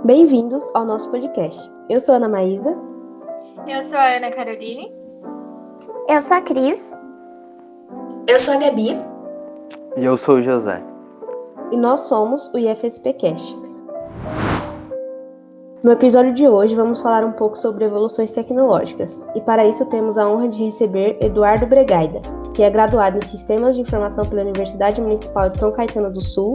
Bem-vindos ao nosso podcast. Eu sou a Ana Maísa. Eu sou a Ana Caroline. Eu sou a Cris. Eu sou a Gabi. E eu sou o José. E nós somos o IFSPcast. No episódio de hoje vamos falar um pouco sobre evoluções tecnológicas. E para isso temos a honra de receber Eduardo Bregaida, que é graduado em Sistemas de Informação pela Universidade Municipal de São Caetano do Sul,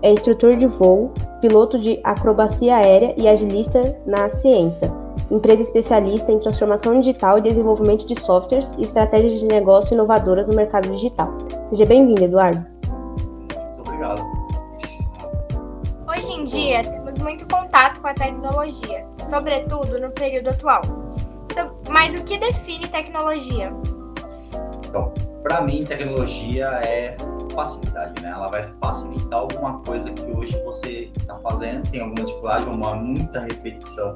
é instrutor de voo, piloto de acrobacia aérea e agilista na Ciência, empresa especialista em transformação digital e desenvolvimento de softwares e estratégias de negócio inovadoras no mercado digital. Seja bem-vindo, Eduardo. Muito obrigado. Hoje em dia, temos muito contato com a tecnologia, sobretudo no período atual. Mas o que define tecnologia? Então, para mim, tecnologia é facilidade, né? Ela vai facilitar alguma coisa que hoje você está fazendo, tem alguma dificuldade, muita repetição.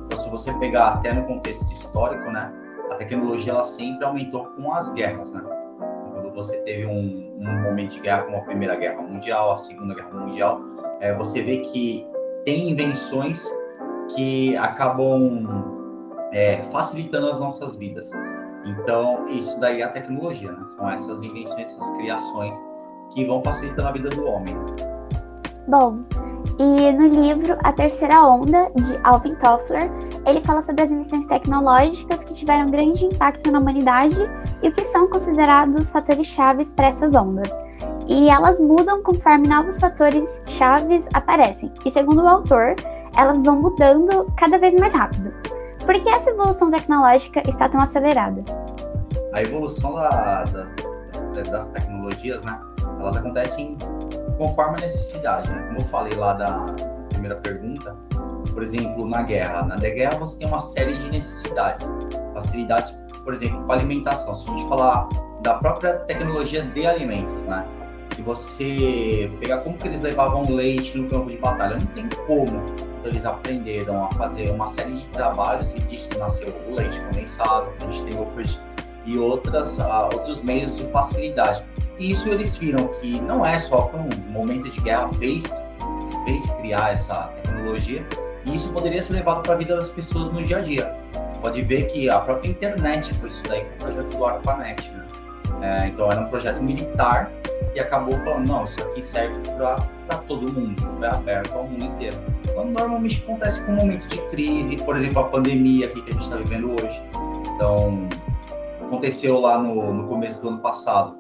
Então, se você pegar até no contexto histórico, né? A tecnologia, ela sempre aumentou com as guerras, né? Quando você teve um momento de guerra, como a Primeira Guerra Mundial, a Segunda Guerra Mundial, você vê que tem invenções que acabam facilitando as nossas vidas. Então, isso daí é a tecnologia, né? São essas invenções, essas criações que vão facilitando a vida do homem. Bom, e no livro A Terceira Onda, de Alvin Toffler, ele fala sobre as invenções tecnológicas que tiveram grande impacto na humanidade e o que são considerados fatores chaves para essas ondas. E elas mudam conforme novos fatores chaves aparecem. E segundo o autor, elas vão mudando cada vez mais rápido. Por que essa evolução tecnológica está tão acelerada? A evolução das tecnologias, né? Elas acontecem conforme a necessidade, né? Como eu falei lá da primeira pergunta, por exemplo, na guerra você tem uma série de necessidades. Facilidades, por exemplo, com a alimentação. Se a gente falar da própria tecnologia de alimentos, né? Se você pegar como que eles levavam leite no campo de batalha, não tem como. Então, eles aprenderam a fazer uma série de trabalhos e disso nasceu o leite condensado, que a gente tem hoje, e outros meios de facilidade. E isso eles viram que não é só para um momento de guerra se fez criar essa tecnologia, e isso poderia ser levado para a vida das pessoas no dia a dia. Pode ver que a própria internet foi isso daí com o projeto do ARPANET, né? Então era um projeto militar e acabou falando, não, isso aqui serve para todo mundo, foi aberto ao mundo inteiro. Então, normalmente acontece com um momento de crise, por exemplo, a pandemia aqui que a gente está vivendo hoje. Então, aconteceu lá no começo do ano passado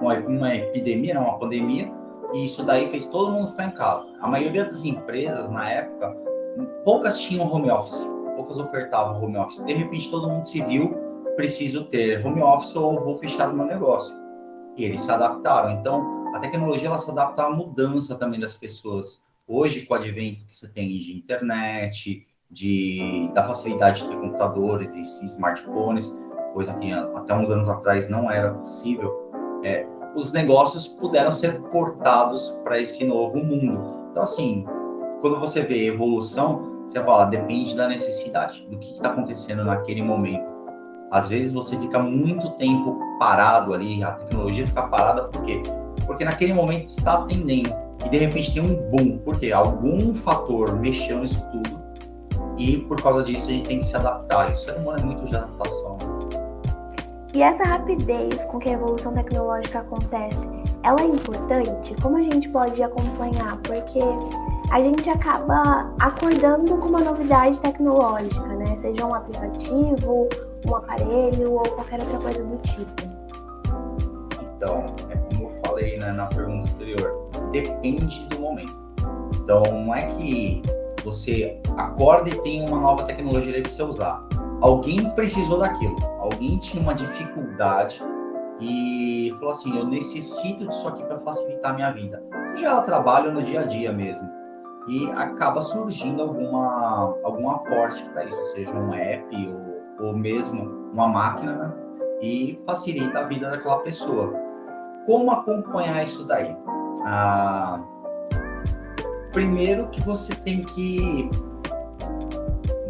uma epidemia, uma pandemia, e isso daí fez todo mundo ficar em casa. A maioria das empresas, na época, poucas tinham home office, poucas ofertavam home office. De repente, todo mundo se viu, preciso ter home office ou vou fechar o meu negócio. E eles se adaptaram. Então, a tecnologia ela se adapta à mudança também das pessoas. Hoje, com o advento que você tem de internet, da facilidade de ter computadores e smartphones, coisa que até uns anos atrás não era possível, os negócios puderam ser portados para esse novo mundo. Então, assim, quando você vê evolução, você fala, depende da necessidade, do que está acontecendo naquele momento. Às vezes você fica muito tempo parado ali, a tecnologia fica parada, por quê? Porque naquele momento está atendendo e de repente tem um boom, porque algum fator mexeu nisso tudo e por causa disso a gente tem que se adaptar. E o ser humano é muito de adaptação. E essa rapidez com que a evolução tecnológica acontece, ela é importante? Como a gente pode acompanhar? Porque a gente acaba acordando com uma novidade tecnológica, né? Seja um aplicativo, um aparelho ou qualquer outra coisa do tipo. Então, como eu falei, né, na pergunta anterior, depende do momento. Então, não é que você acorda e tem uma nova tecnologia para você usar. Alguém precisou daquilo, alguém tinha uma dificuldade e falou assim, eu necessito disso aqui para facilitar a minha vida. Seja ela trabalha no dia a dia mesmo. E acaba surgindo algum aporte para isso, seja um app ou mesmo uma máquina, né? E facilita a vida daquela pessoa. Como acompanhar isso daí? Primeiro que você tem que...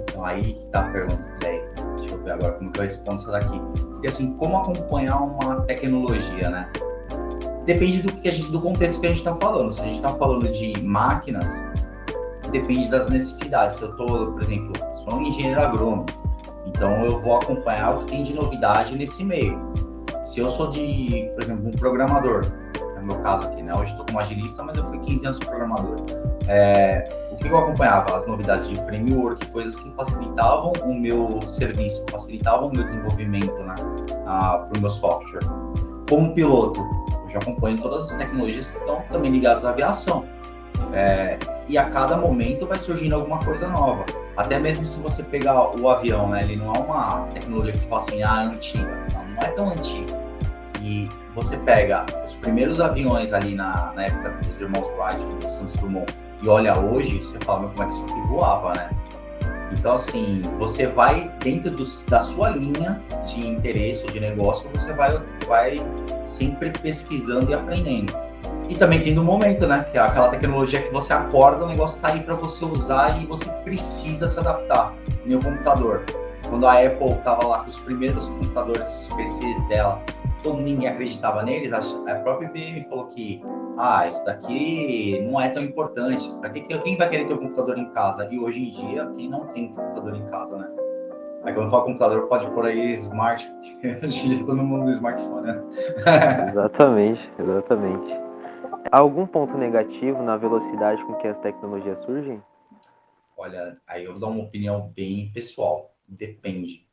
Então, aí está a pergunta. Deixa eu ver agora como que eu respondo essa daqui. Porque assim, como acompanhar uma tecnologia, né? Depende do contexto que a gente está falando. Se a gente está falando de máquinas, depende das necessidades. Se eu estou, por exemplo, sou um engenheiro agrônomo, então eu vou acompanhar o que tem de novidade nesse meio. Se eu sou por exemplo, um programador, no meu caso aqui, né? Hoje estou como agilista, mas eu fui 15 anos programador. O que eu acompanhava? As novidades de framework, coisas que facilitavam o meu serviço, facilitavam o meu desenvolvimento, né? Para o meu software. Como piloto, eu já acompanho todas as tecnologias que estão também ligadas à aviação. E a cada momento vai surgindo alguma coisa nova. Até mesmo se você pegar o avião, né? Ele não é uma tecnologia que se fala assim, é antiga. Não é tão antiga. E você pega os primeiros aviões ali na época dos irmãos Wright, do Santos Dumont, e olha hoje, você fala, meu, como é que isso aqui voava, né? Então, assim, você vai dentro da sua linha de interesse ou de negócio, você vai sempre pesquisando e aprendendo. E também tem no momento, né? Que é aquela tecnologia que você acorda, o negócio tá aí para você usar e você precisa se adaptar. Que nem o computador. Quando a Apple tava lá com os primeiros computadores, os PCs dela, ninguém acreditava neles, a própria IBM falou que isso daqui não é tão importante. Quem vai querer ter um computador em casa? E hoje em dia, quem não tem um computador em casa, né? Aí quando eu falo computador, pode pôr aí smart, porque hoje em dia todo mundo no smartphone, né? Exatamente. Há algum ponto negativo na velocidade com que as tecnologias surgem? Olha, aí eu vou dar uma opinião bem pessoal. Depende.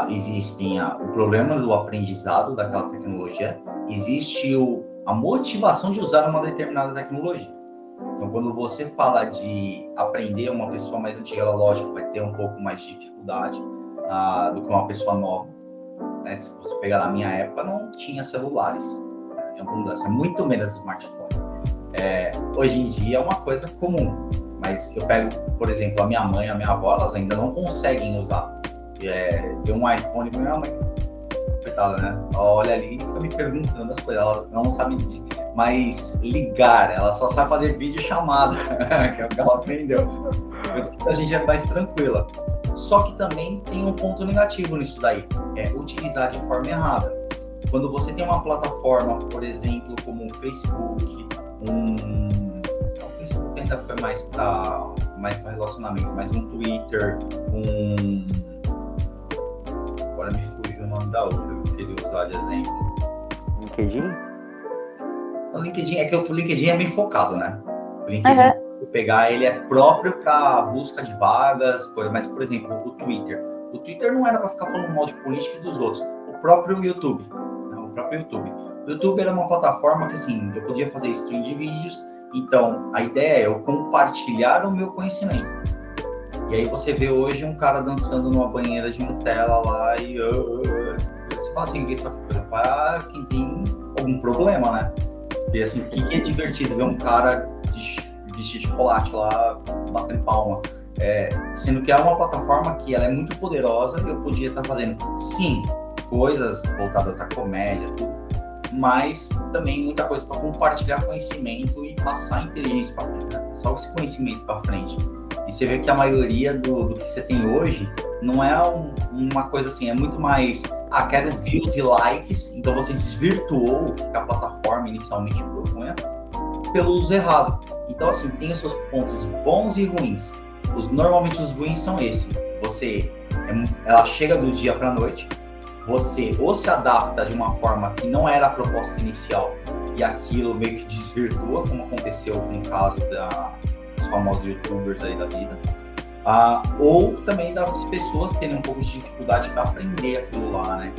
Existem o problema do aprendizado daquela tecnologia, existe a motivação de usar uma determinada tecnologia. Então, quando você fala de aprender, uma pessoa mais antiga, ela, lógico, vai ter um pouco mais de dificuldade do que uma pessoa nova. Né? Se você pegar na minha época, não tinha celulares, em abundância, muito menos smartphone. Hoje em dia é uma coisa comum, mas eu pego, por exemplo, a minha mãe, a minha avó, elas ainda não conseguem usar. Deu um iPhone pra minha mãe, coitada, né? Ela olha ali e fica me perguntando as coisas, ela não sabe mais ligar, ela só sabe fazer vídeo chamada, que é o que ela aprendeu. Mas a gente é mais tranquila. Só que também tem um ponto negativo nisso daí, utilizar de forma errada. Quando você tem uma plataforma, por exemplo, como o Facebook, o Facebook ainda foi mais para relacionamento, mas um Twitter, agora me fugiu o nome da outra que eu queria usar de exemplo. LinkedIn? O LinkedIn o LinkedIn é bem focado, né? O LinkedIn, se você pegar, ele é próprio para busca de vagas, mas, por exemplo, o Twitter não era para ficar falando mal de política e dos outros. O próprio YouTube, né? O YouTube era uma plataforma que, assim, eu podia fazer stream de vídeos, então a ideia é eu compartilhar o meu conhecimento. E aí você vê hoje um cara dançando numa banheira de Nutella lá e você fala assim, isso aqui é coisa para quem tem algum problema, né? E assim, o que é divertido ver um cara vestir chocolate lá, batendo palma. Sendo que é uma plataforma que ela é muito poderosa e eu podia estar fazendo, sim, coisas voltadas à comédia, tudo, mas também muita coisa para compartilhar conhecimento e passar inteligência para frente, né? Passar esse conhecimento para frente. E você vê que a maioria do que você tem hoje não é uma coisa assim, é muito mais, quero views e likes, então você desvirtuou o que a plataforma inicialmente propunha pelo uso errado. Então, assim, tem os seus pontos bons e ruins. Normalmente os ruins são esses. Ela chega do dia para a noite, você ou se adapta de uma forma que não era a proposta inicial e aquilo meio que desvirtua, como aconteceu com o caso dos famosos youtubers aí da vida, ou também das pessoas terem um pouco de dificuldade para aprender aquilo lá, né?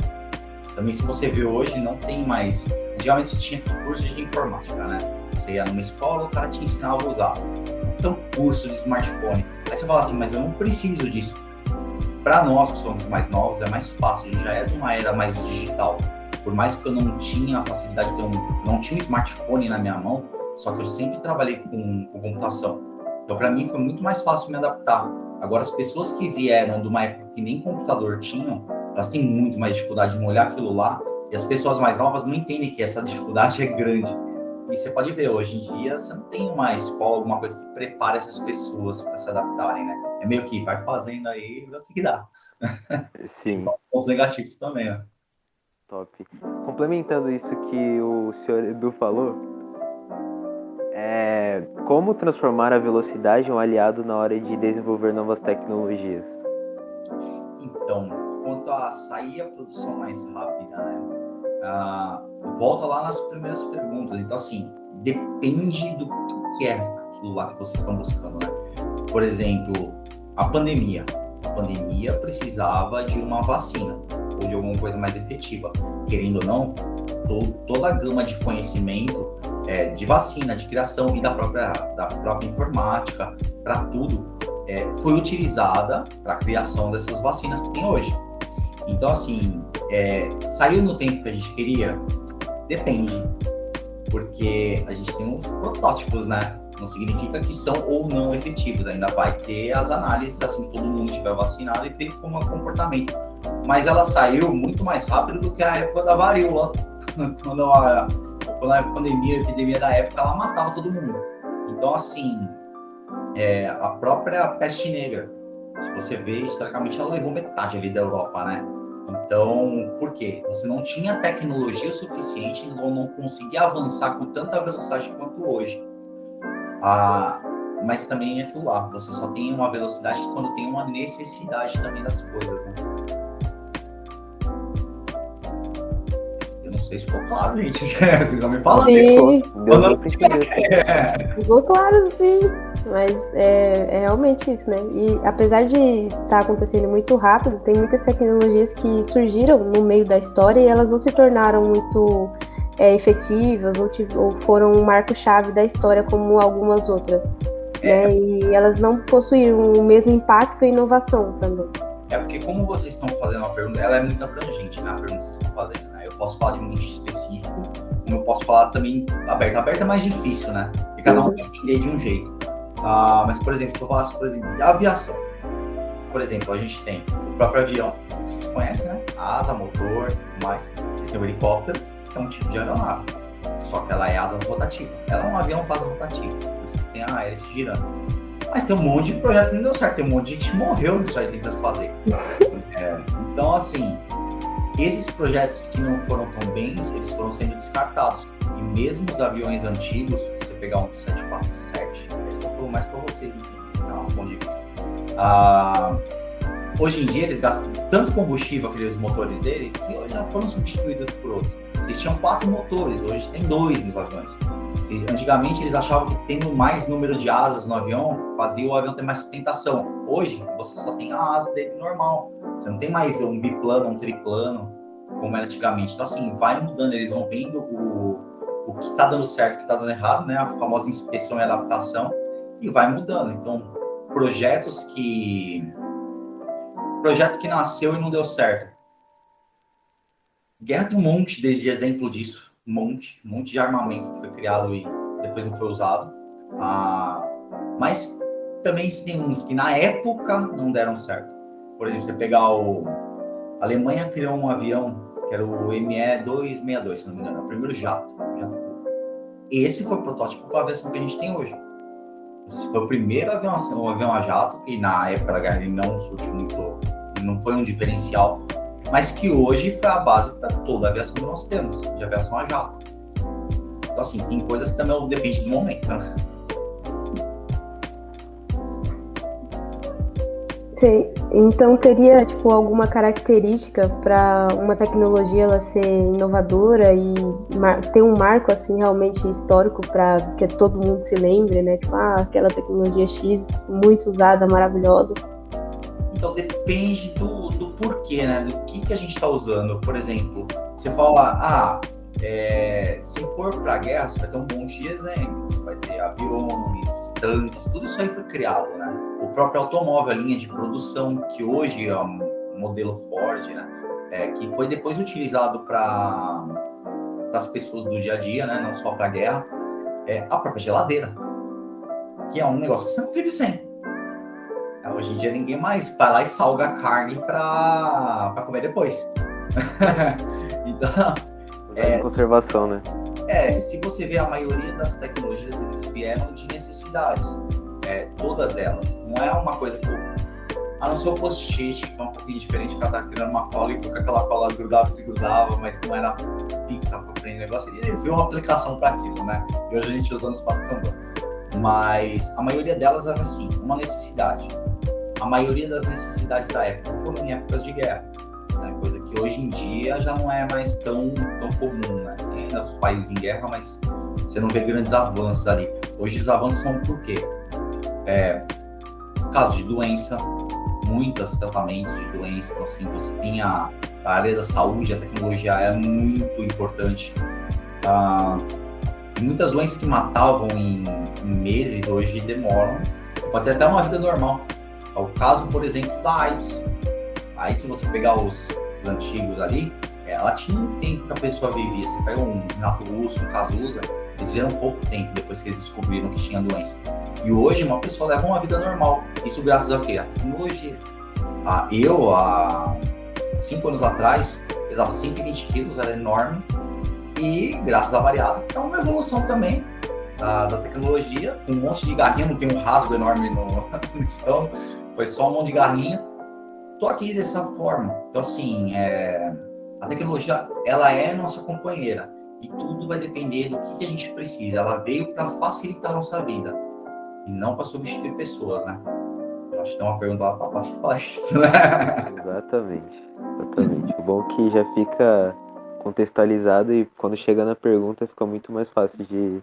Também, se você vê hoje, não tem mais. Antigamente você tinha curso de informática, né? Você ia numa escola, o cara te ensinava a usar. Então, curso de smartphone. Aí você fala assim, mas eu não preciso disso. Para nós que somos mais novos, é mais fácil. A gente já é de uma era mais digital. Por mais que eu não tinha a facilidade de não tinha um smartphone na minha mão, só que eu sempre trabalhei com computação. Então, para mim, foi muito mais fácil me adaptar. Agora, as pessoas que vieram de uma época que nem computador tinham, elas têm muito mais dificuldade em olhar aquilo lá, e as pessoas mais novas não entendem que essa dificuldade é grande. E você pode ver, hoje em dia, você não tem uma escola, alguma coisa que prepare essas pessoas para se adaptarem, né? É meio que vai fazendo aí, vê o que dá. Sim. São pontos negativos também, né? Top. Complementando isso que o senhor Edu falou, Como transformar a velocidade em um aliado na hora de desenvolver novas tecnologias? Então, quanto a sair a produção mais rápida, né? Volta lá nas primeiras perguntas. Então, assim, depende do que é aquilo lá que vocês estão buscando, né? Por exemplo, a pandemia. A pandemia precisava de uma vacina ou de alguma coisa mais efetiva. Querendo ou não, toda a gama de conhecimento de vacina, de criação e da própria informática, para tudo, foi utilizada para a criação dessas vacinas que tem hoje. Então, assim, saiu no tempo que a gente queria? Depende, porque a gente tem uns protótipos, né? Não significa que são ou não efetivos, ainda vai ter as análises, assim que todo mundo estiver vacinado e ver como é o comportamento. Mas ela saiu muito mais rápido do que a época da varíola, quando a pandemia, a epidemia da época, ela matava todo mundo. Então, assim, a própria peste negra, se você vê, historicamente, ela levou metade ali da Europa, né? Então, por quê? Você não tinha tecnologia suficiente ou não conseguia avançar com tanta velocidade quanto hoje. Mas também é aquilo lá, você só tem uma velocidade quando tem uma necessidade também das coisas, né? Eu não sei se ficou claro, gente. Vocês vão me falar. Sim, Ficou. ficou claro, sim. Mas é realmente isso, né? E apesar de estar acontecendo muito rápido, tem muitas tecnologias que surgiram no meio da história e elas não se tornaram muito efetivas ou foram um marco-chave da história como algumas outras. Né? E elas não possuíram o mesmo impacto e inovação também. Porque como vocês estão fazendo uma pergunta, ela é muito abrangente, né? A pergunta que vocês estão fazendo, né? Eu posso falar de um nicho específico, como eu posso falar também aberto. Aberto é mais difícil, né? Porque cada um vai entender de um jeito. Mas, por exemplo, se eu falasse, por exemplo, de aviação. Por exemplo, a gente tem o próprio avião, vocês conhecem, né? Asa, motor, tudo mais. Vocês têm o helicóptero, que é um tipo de aeronave. Só que ela é asa rotativa. Ela é um avião com asa rotativa. Você tem a hélice girando. Mas tem um monte de projeto que não deu certo. Tem um monte de gente que morreu nisso aí tentando fazer. Então, assim, esses projetos que não foram tão bens, eles foram sendo descartados. E mesmo os aviões antigos, se você pegar um 747, eu estou falando mais para vocês, um ponto de vista. Hoje em dia, eles gastam tanto combustível, aqueles motores dele, que hoje já foram substituídos por outros. Eles tinham 4 motores, hoje tem 2 nos aviões. Antigamente, eles achavam que tendo mais número de asas no avião, fazia o avião ter mais sustentação. Hoje, você só tem a asa dele normal. Você não tem mais um biplano, um triplano, como era antigamente. Então, assim, vai mudando, eles vão vendo o que está dando certo, o que está dando errado, né? A famosa inspeção e adaptação, e vai mudando. Então, projeto que nasceu e não deu certo. Guerra tem um monte de exemplo disso, um monte de armamento que foi criado e depois não foi usado. Mas também tem uns que na época não deram certo. Por exemplo, você pegar a Alemanha criou um avião que era o ME-262, se não me engano, o primeiro jato. Esse foi o protótipo para a aviação que a gente tem hoje. Esse foi o primeiro avião a jato, que na época da guerra ele não surgiu muito, não foi um diferencial, mas que hoje foi a base para toda a aviação que nós temos, de aviação a jato. Então, assim, tem coisas que também depende do momento, né? Sim. Então teria alguma característica para uma tecnologia ela ser inovadora e ter um marco assim realmente histórico para que todo mundo se lembre, né? Aquela tecnologia X muito usada, maravilhosa. Então depende do porquê, né? Do que a gente está usando. Por exemplo, você fala, se for para a guerra, você vai ter um monte de exemplos. Você vai ter aviões, tanques, tudo isso aí foi criado, né? O próprio automóvel, a linha de produção, que hoje é um modelo Ford, né? Que foi depois utilizado para as pessoas do dia a dia, né? Não só para a guerra. A própria geladeira, que é um negócio que você não vive sem. Hoje em dia ninguém mais vai lá e salga a carne para comer depois. Então, conservação, né? Se você vê a maioria das tecnologias, eles vieram de necessidades. Todas elas. Não é uma coisa que a não ser o post-it, que é um pouquinho diferente, que ela tá criando uma cola e com aquela cola grudava e desgrudava, mas não era fixa para prender negócio. E ele viu uma aplicação para aquilo, né? E hoje a gente usa nos papo Kanban. Mas a maioria delas era assim, uma necessidade. A maioria das necessidades da época foram em épocas de guerra, né? Coisa que hoje em dia já não é mais tão comum, né? Tem ainda os países em guerra, mas você não vê grandes avanços ali. Hoje os avanços são por quê? Casos de doença, muitos tratamentos de doença, então assim, você tem a área da saúde, a tecnologia é muito importante. Muitas doenças que matavam em meses, hoje demoram, você pode ter até uma vida normal. O caso, por exemplo, da AIDS. A AIDS, se você pegar os antigos ali, ela tinha um tempo que a pessoa vivia. Você pega um Renato Russo, um Cazuza, eles viveram pouco tempo depois que eles descobriram que tinha doença. E hoje uma pessoa leva uma vida normal. Isso graças a quê? A tecnologia. Eu, há 5 anos atrás, pesava 120 quilos, era enorme. E graças à bariátrica, é uma evolução também da tecnologia. Um monte de garrinha, não tem um rasgo enorme no estômago, foi só um monte de garrinha. Tô aqui dessa forma. Então, assim, a tecnologia, ela é nossa companheira. E tudo vai depender do que a gente precisa. Ela veio para facilitar a nossa vida. E não para substituir pessoas, né? Eu acho que tem uma pergunta lá para baixo que fala isso, né? Exatamente. O bom é que já fica contextualizado e quando chega na pergunta fica muito mais fácil de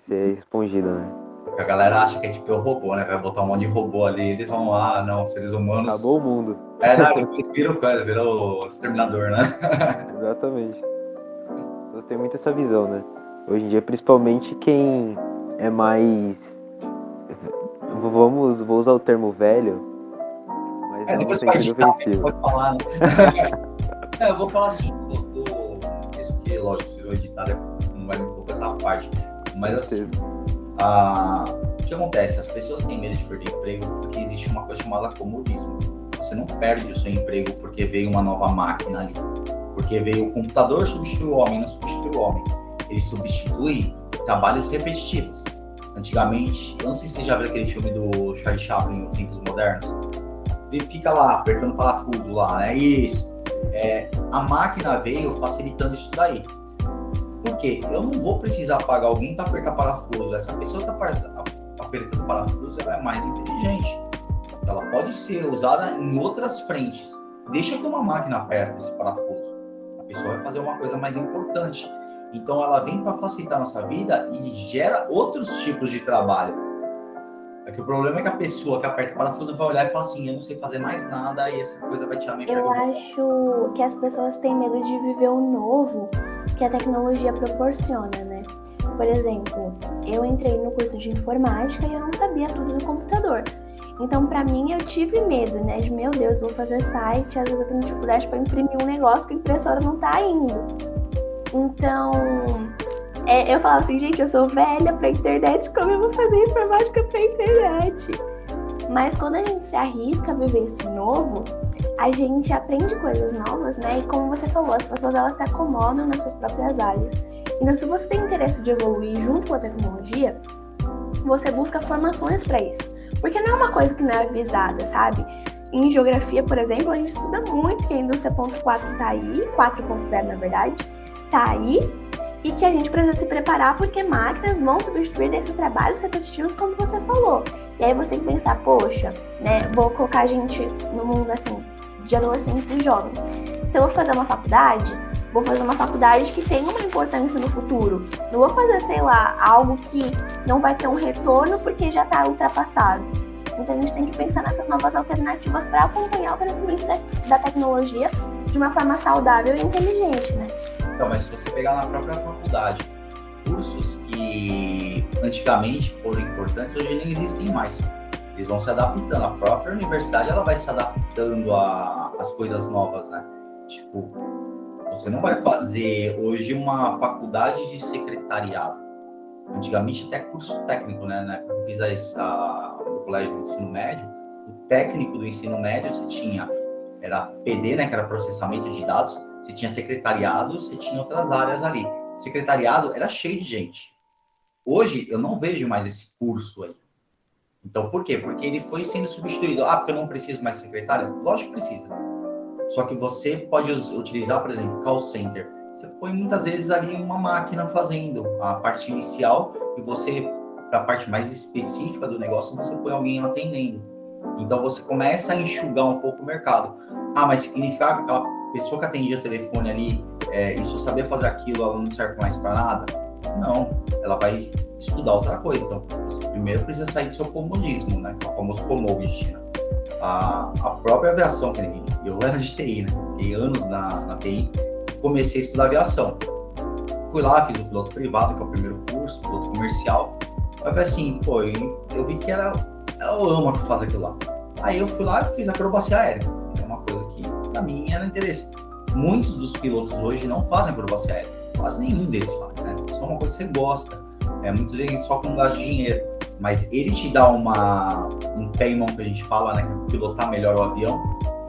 ser respondida, né? Porque a galera acha que é tipo o robô, né? Vai botar um monte de robô ali, eles vão lá, não, seres humanos... Acabou o mundo. Depois vira o exterminador, né? Exatamente. Você tem muito essa visão, né? Hoje em dia, principalmente quem é mais... Vou usar o termo velho, mas não no sentido ofensivo. Pode falar, né? Eu vou falar assim, isso que, lógico, se eu editar, não vai me colocar essa parte. Mas assim, o que acontece? As pessoas têm medo de perder emprego porque existe uma coisa chamada comodismo. Você não perde o seu emprego porque veio uma nova máquina ali. Porque veio o computador substitui o homem, não substitui o homem. Ele substitui trabalhos repetitivos. Antigamente, eu não sei se você já viu aquele filme do Charlie Chaplin, Os Tempos Modernos. Ele fica lá, apertando parafuso lá, né? Isso. A máquina veio facilitando isso daí. Por quê? Eu não vou precisar pagar alguém para apertar parafuso. Essa pessoa que está apertando parafuso, ela é mais inteligente. Ela pode ser usada em outras frentes. Deixa que uma máquina aperte esse parafuso. A pessoa vai fazer uma coisa mais importante. Então ela vem para facilitar a nossa vida e gera outros tipos de trabalho. É que o problema é que a pessoa que aperta o parafuso vai olhar e falar assim, eu não sei fazer mais nada e essa coisa vai tirar minha Eu acho que as pessoas têm medo de viver o novo que a tecnologia proporciona, né? Por exemplo, eu entrei no curso de informática e eu não sabia tudo do computador. Então, pra mim, eu tive medo, né? De, meu Deus, vou fazer site, às vezes eu tenho dificuldade para imprimir um negócio porque a impressora não tá indo. Então, eu falava assim, gente, eu sou velha pra internet, como eu vou fazer informática pra internet? Mas quando a gente se arrisca a viver esse novo, a gente aprende coisas novas, né? E como você falou, as pessoas elas se acomodam nas suas próprias áreas. Então, se você tem interesse de evoluir junto com a tecnologia, você busca formações para isso. Porque não é uma coisa que não é avisada, sabe? Em geografia, por exemplo, a gente estuda muito que a indústria 4.0 tá aí, 4.0 na verdade, tá aí, e que a gente precisa se preparar porque máquinas vão substituir desses trabalhos repetitivos, como você falou. E aí você tem que pensar, poxa, né, vou colocar a gente no mundo assim, de adolescentes e jovens. Se eu vou fazer uma faculdade, vou fazer uma faculdade que tenha uma importância no futuro. Não vou fazer, sei lá, algo que não vai ter um retorno porque já está ultrapassado. Então a gente tem que pensar nessas novas alternativas para acompanhar o crescimento da tecnologia de uma forma saudável e inteligente, né? Então, mas se você pegar na própria faculdade, cursos que antigamente foram importantes, hoje nem existem mais. Eles vão se adaptando. A própria universidade ela vai se adaptando às coisas novas, né? Tipo, você não vai fazer hoje uma faculdade de secretariado. Antigamente até curso técnico, né? Eu fiz no colégio do ensino médio, o técnico do ensino médio você tinha, era PD, né? Que era processamento de dados, você tinha secretariado, você tinha outras áreas ali. Secretariado era cheio de gente. Hoje eu não vejo mais esse curso aí. Então por quê? Porque ele foi sendo substituído. Porque eu não preciso mais secretário? Lógico que precisa. Só que você pode utilizar, por exemplo, call center. Você põe muitas vezes ali uma máquina fazendo a parte inicial e você para a parte mais específica do negócio, você põe alguém atendendo. Então você começa a enxugar um pouco o mercado. Ah, mas significa que aquela pessoa que atendia o telefone ali, e só sabia fazer aquilo, ela não serve mais para nada? Não, ela vai estudar outra coisa. Então, você primeiro precisa sair do seu comodismo, né? Que é o famoso comodity, né? A própria aviação, que eu era de TI, né? Fiquei anos na TI, comecei a estudar aviação. Fui lá, fiz o piloto privado, que é o primeiro curso, piloto comercial. Aí foi assim, pô, eu vi que eu amo que faz aquilo lá. Aí eu fui lá e fiz acrobacia aérea. É uma coisa que, pra mim, era interesse. Muitos dos pilotos hoje não fazem acrobacia aérea. Quase nenhum deles faz, né? Isso é uma coisa que você gosta. Muitas vezes só com gasto de dinheiro. Mas ele te dá um pé em mão, que a gente fala, né? Que pilotar melhor o avião.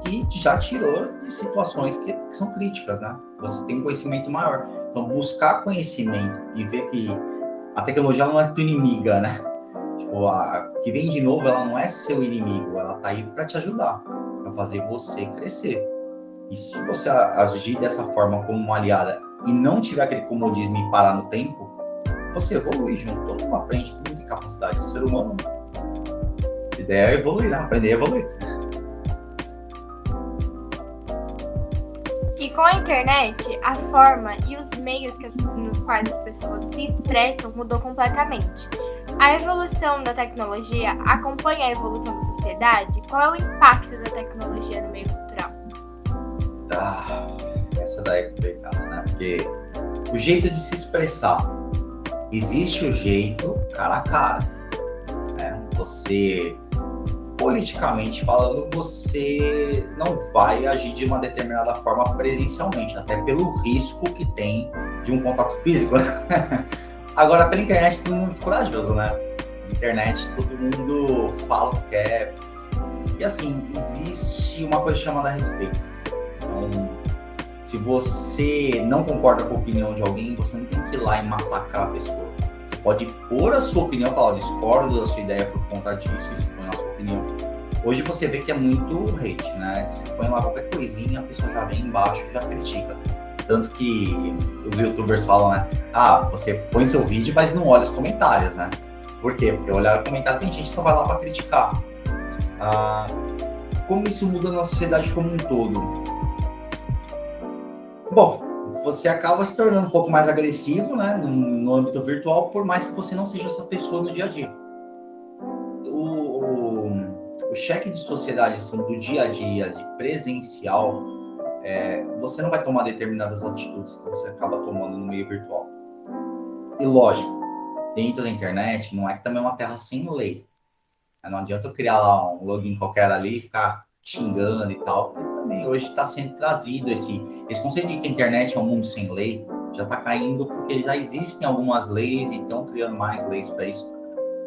E já tirou de situações que são críticas, né? Você tem um conhecimento maior. Então, buscar conhecimento e ver que a tecnologia não é tua inimiga, né? Tipo, a que vem de novo, ela não é seu inimigo. Ela tá aí para te ajudar, para fazer você crescer. E se você agir dessa forma como uma aliada e não tiver aquele comodismo e parar no tempo, você evolui junto. Todo mundo aprende, todo mundo tem capacidade. O ser humano, a ideia é evoluir, né? Aprender a evoluir. E com a internet, a forma e os meios nos quais as pessoas se expressam mudou completamente. A evolução da tecnologia acompanha a evolução da sociedade? Qual é o impacto da tecnologia no meio cultural? Essa daí é complicada, né? Porque o jeito de se expressar, existe o jeito cara a cara, né? Você, politicamente falando, você não vai agir de uma determinada forma presencialmente, até pelo risco que tem de um contato físico, né? Agora, pela internet, todo mundo é muito corajoso, né? Na internet, todo mundo fala o que quer. E assim, existe uma coisa chamada respeito. Então, se você não concorda com a opinião de alguém, você não tem que ir lá e massacrar a pessoa. Você pode pôr a sua opinião, falar, discordo da sua ideia por conta disso, isso põe a sua opinião. Hoje você vê que é muito hate, né? Você põe lá qualquer coisinha, a pessoa já vem embaixo e já critica. Tanto que os youtubers falam, né? Você põe seu vídeo, mas não olha os comentários, né? Por quê? Porque olhar o comentário, tem gente que só vai lá para criticar. Como isso muda na sociedade como um todo? Bom, você acaba se tornando um pouco mais agressivo, né? No âmbito virtual, por mais que você não seja essa pessoa no dia a dia. O cheque de sociedade, assim, do dia a dia, de presencial, você não vai tomar determinadas atitudes que você acaba tomando no meio virtual. E lógico, dentro da internet, não é que também é uma terra sem lei. Não adianta eu criar lá um login qualquer ali e ficar xingando e tal. Porque também hoje está sendo trazido esse conceito de que a internet é um mundo sem lei, já está caindo porque já existem algumas leis e estão criando mais leis para isso,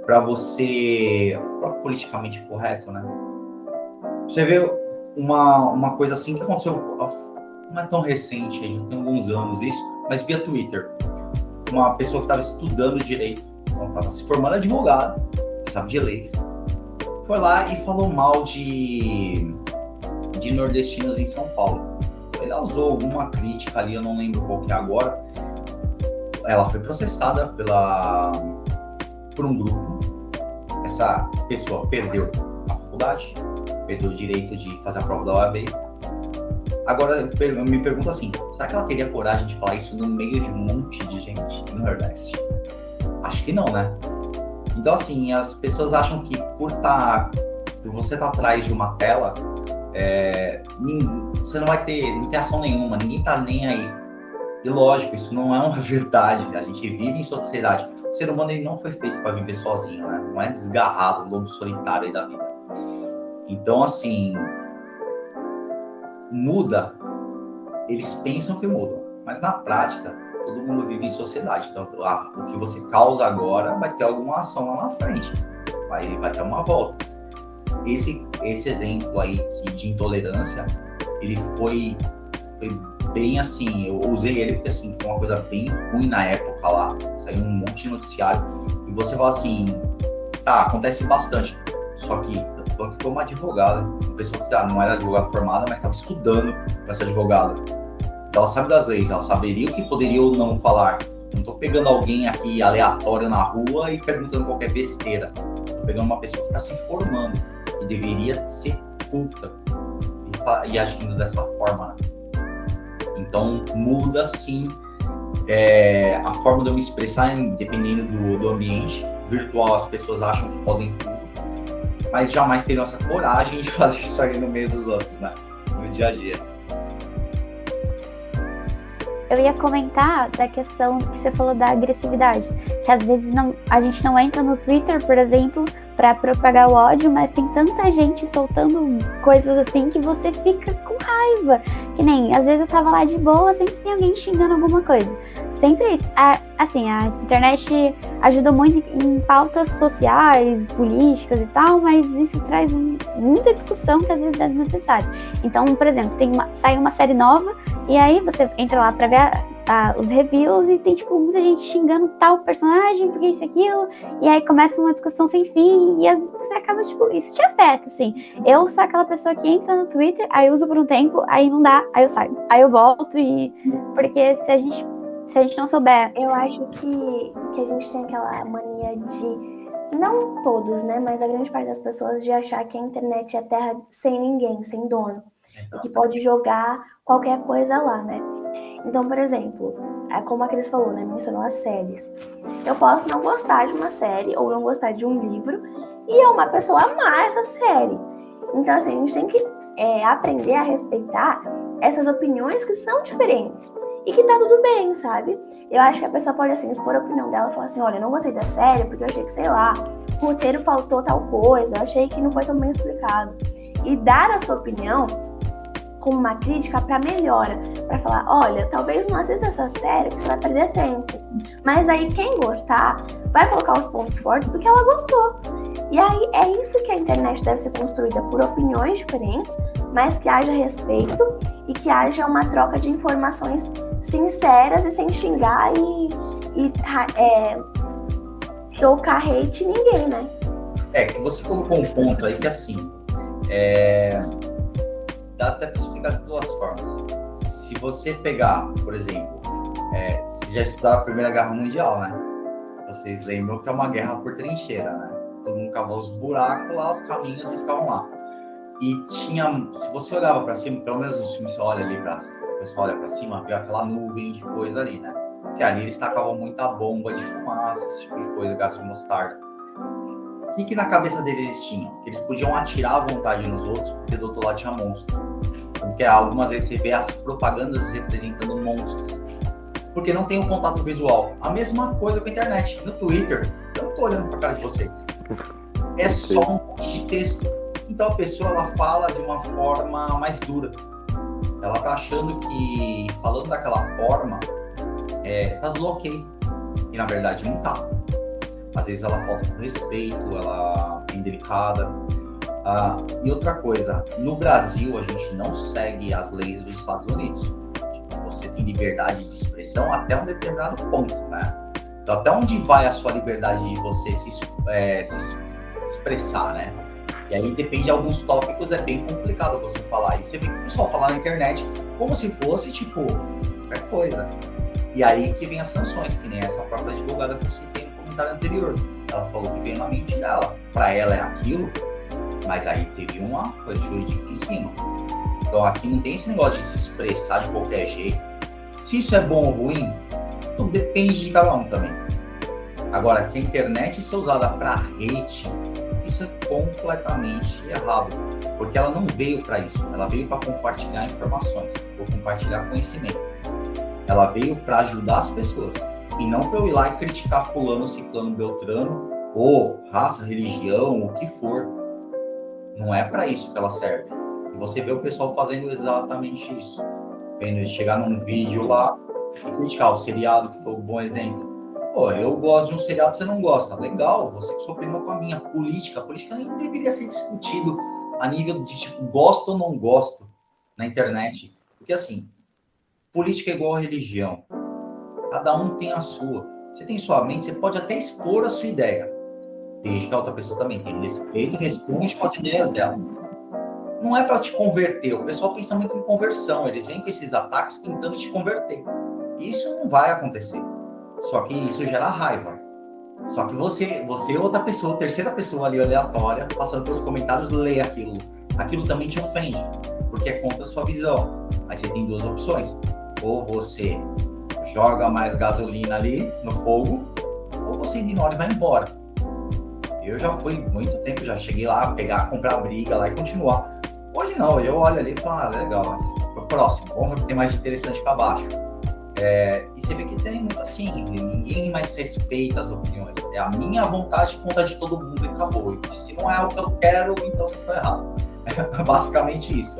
para você, politicamente correto, né? Você vê uma coisa assim que aconteceu, não é tão recente, já tem alguns anos isso, mas via Twitter. Uma pessoa que estava estudando direito, então estava se formando advogado, sabe de leis, foi lá e falou mal de nordestinos em São Paulo. Ela usou alguma crítica ali, eu não lembro qual que é agora. Ela foi processada por um grupo. Essa pessoa perdeu a faculdade, perdeu o direito de fazer a prova da OAB. Agora, eu me pergunto assim, será que ela teria coragem de falar isso no meio de um monte de gente no Nordeste? Acho que não, né? Então, assim, as pessoas acham que por você estar atrás de uma tela, você não vai ter ação nenhuma, ninguém tá nem aí. E lógico, isso não é uma verdade, a gente vive em sociedade. O ser humano ele não foi feito para viver sozinho, né? Não é desgarrado, lobo solitário aí da vida. Então, assim, muda, eles pensam que mudam, mas na prática, todo mundo vive em sociedade. Então, o que você causa agora vai ter alguma ação lá na frente, vai ter uma volta. Esse exemplo aí de intolerância, ele foi bem assim, eu usei ele porque assim, foi uma coisa bem ruim na época lá, saiu um monte de noticiário, e você fala assim, acontece bastante, só que eu tô falando que foi uma advogada, uma pessoa que não era advogada formada, mas estava estudando para ser advogada. Ela sabe das leis, ela saberia o que poderia ou não falar. Não tô pegando alguém aqui aleatório na rua e perguntando qualquer besteira. Tô pegando uma pessoa que está se informando e deveria ser culta e agindo dessa forma, né? Então, muda sim a forma de eu me expressar, dependendo do ambiente. Virtual, as pessoas acham que podem tudo, mas jamais teriam essa coragem de fazer isso aí no meio dos outros, né? No dia a dia. Eu ia comentar da questão que você falou da agressividade, que às vezes a gente não entra no Twitter, por exemplo, para propagar o ódio, mas tem tanta gente soltando coisas assim que você fica com raiva. Que nem, às vezes eu tava lá de boa, sempre tem alguém xingando alguma coisa. Sempre, assim, a internet ajuda muito em pautas sociais, políticas e tal, mas isso traz muita discussão que às vezes é desnecessária. Então, por exemplo, sai uma série nova e aí você entra lá pra ver os reviews e tem, tipo, muita gente xingando tal personagem, porque isso e aquilo, e aí começa uma discussão sem fim, e você acaba, tipo, isso te afeta, assim. Eu sou aquela pessoa que entra no Twitter, aí uso por um tempo, aí não dá, aí eu saio. Aí eu volto porque se a gente não souber... Eu acho que a gente tem aquela mania de, não todos, né, mas a grande parte das pessoas, de achar que a internet é terra sem ninguém, sem dono, e que pode jogar qualquer coisa lá, né? Então, por exemplo, como a Cris falou, né, mencionou as séries. Eu posso não gostar de uma série ou não gostar de um livro e uma pessoa amar essa série. Então, assim, a gente tem que aprender a respeitar essas opiniões que são diferentes e que tá tudo bem, sabe? Eu acho que a pessoa pode, assim, expor a opinião dela e falar assim, olha, eu não gostei da série porque eu achei que, sei lá, o roteiro faltou tal coisa, eu achei que não foi tão bem explicado. E dar a sua opinião como uma crítica para melhora, para falar, olha, talvez não assista essa série porque você vai perder tempo, mas aí quem gostar vai colocar os pontos fortes do que ela gostou. E aí é isso que a internet deve ser construída, por opiniões diferentes, mas que haja respeito e que haja uma troca de informações sinceras e sem xingar e tocar hate em ninguém, né? Que você colocou um ponto aí que, assim, dá até para explicar de duas formas. Se você pegar, por exemplo, vocês já estudaram a Primeira Guerra Mundial, né? Vocês lembram que é uma guerra por trincheira, né? Todo mundo cavou os buracos lá, os caminhos e ficavam lá. E se você olhava para cima, pelo menos nos filmes, você olha ali o pessoal olha para cima, vê aquela nuvem de coisa ali, né? Porque ali eles tacavam muita bomba de fumaça, esse tipo de coisa, gás de mostarda. O que na cabeça deles eles tinham? Que eles podiam atirar à vontade nos outros, porque do outro lado tinha monstro. Porque algumas vezes você vê as propagandas representando monstros. Porque não tem um contato visual. A mesma coisa com a internet. No Twitter, eu não tô olhando pra cara de vocês. É só um monte de texto. Então a pessoa, ela fala de uma forma mais dura. Ela tá achando que, falando daquela forma, tá tudo ok. E na verdade não tá. Às vezes ela falta com respeito, ela é indelicada. E outra coisa, no Brasil a gente não segue as leis dos Estados Unidos. Tipo, você tem liberdade de expressão até um determinado ponto, né? Então, até onde vai a sua liberdade de você se expressar, né? E aí depende de alguns tópicos, é bem complicado você falar. E você vê que o pessoal fala na internet como se fosse, tipo, qualquer coisa. E aí que vem as sanções, que nem essa própria advogada que eu citei no comentário anterior. Ela falou que veio na mente dela. Para ela é aquilo, mas aí teve uma coisa jurídica em cima. Então aqui não tem esse negócio de se expressar de qualquer jeito. Se isso é bom ou ruim, então depende de cada um também. Agora, que a internet ser usada para hate, isso é completamente errado. Porque ela não veio para isso. Ela veio para compartilhar informações, ou compartilhar conhecimento. Ela veio para ajudar as pessoas. E não para eu ir lá e criticar fulano, ciclano, beltrano, ou raça, religião, o que for. Não é para isso que ela serve. E você vê o pessoal fazendo exatamente isso. Vendo chegar num vídeo lá e criticar o seriado, que foi um bom exemplo. Pô, eu gosto de um seriado, você não gosta. Legal, você com sua opinião com a minha. Política. A política nem deveria ser discutido a nível de, tipo, gosto ou não gosto na internet. Porque, assim, política é igual a religião. Cada um tem a sua. Você tem sua mente, você pode até expor a sua ideia. Desde que a outra pessoa também tem respeito, responde com as ideias dela. Não é para te converter. O pessoal pensa muito em conversão. Eles vêm com esses ataques tentando te converter. Isso não vai acontecer. Só que isso gera raiva. Só que você outra pessoa, terceira pessoa ali aleatória, passando pelos comentários, lê aquilo. Aquilo também te ofende, porque é contra a sua visão. Aí você tem duas opções. Ou você joga mais gasolina ali no fogo, ou você ignora e vai embora. Eu já fui muito tempo, já cheguei lá, comprar briga lá e continuar. Hoje não, eu olho ali e falo, legal, pro próximo, vamos ver o que tem mais de interessante para baixo. E você vê que tem muito assim, ninguém mais respeita as opiniões. É a minha vontade contra a de todo mundo e acabou. E se não é o que eu quero, então vocês estão errados. É basicamente isso.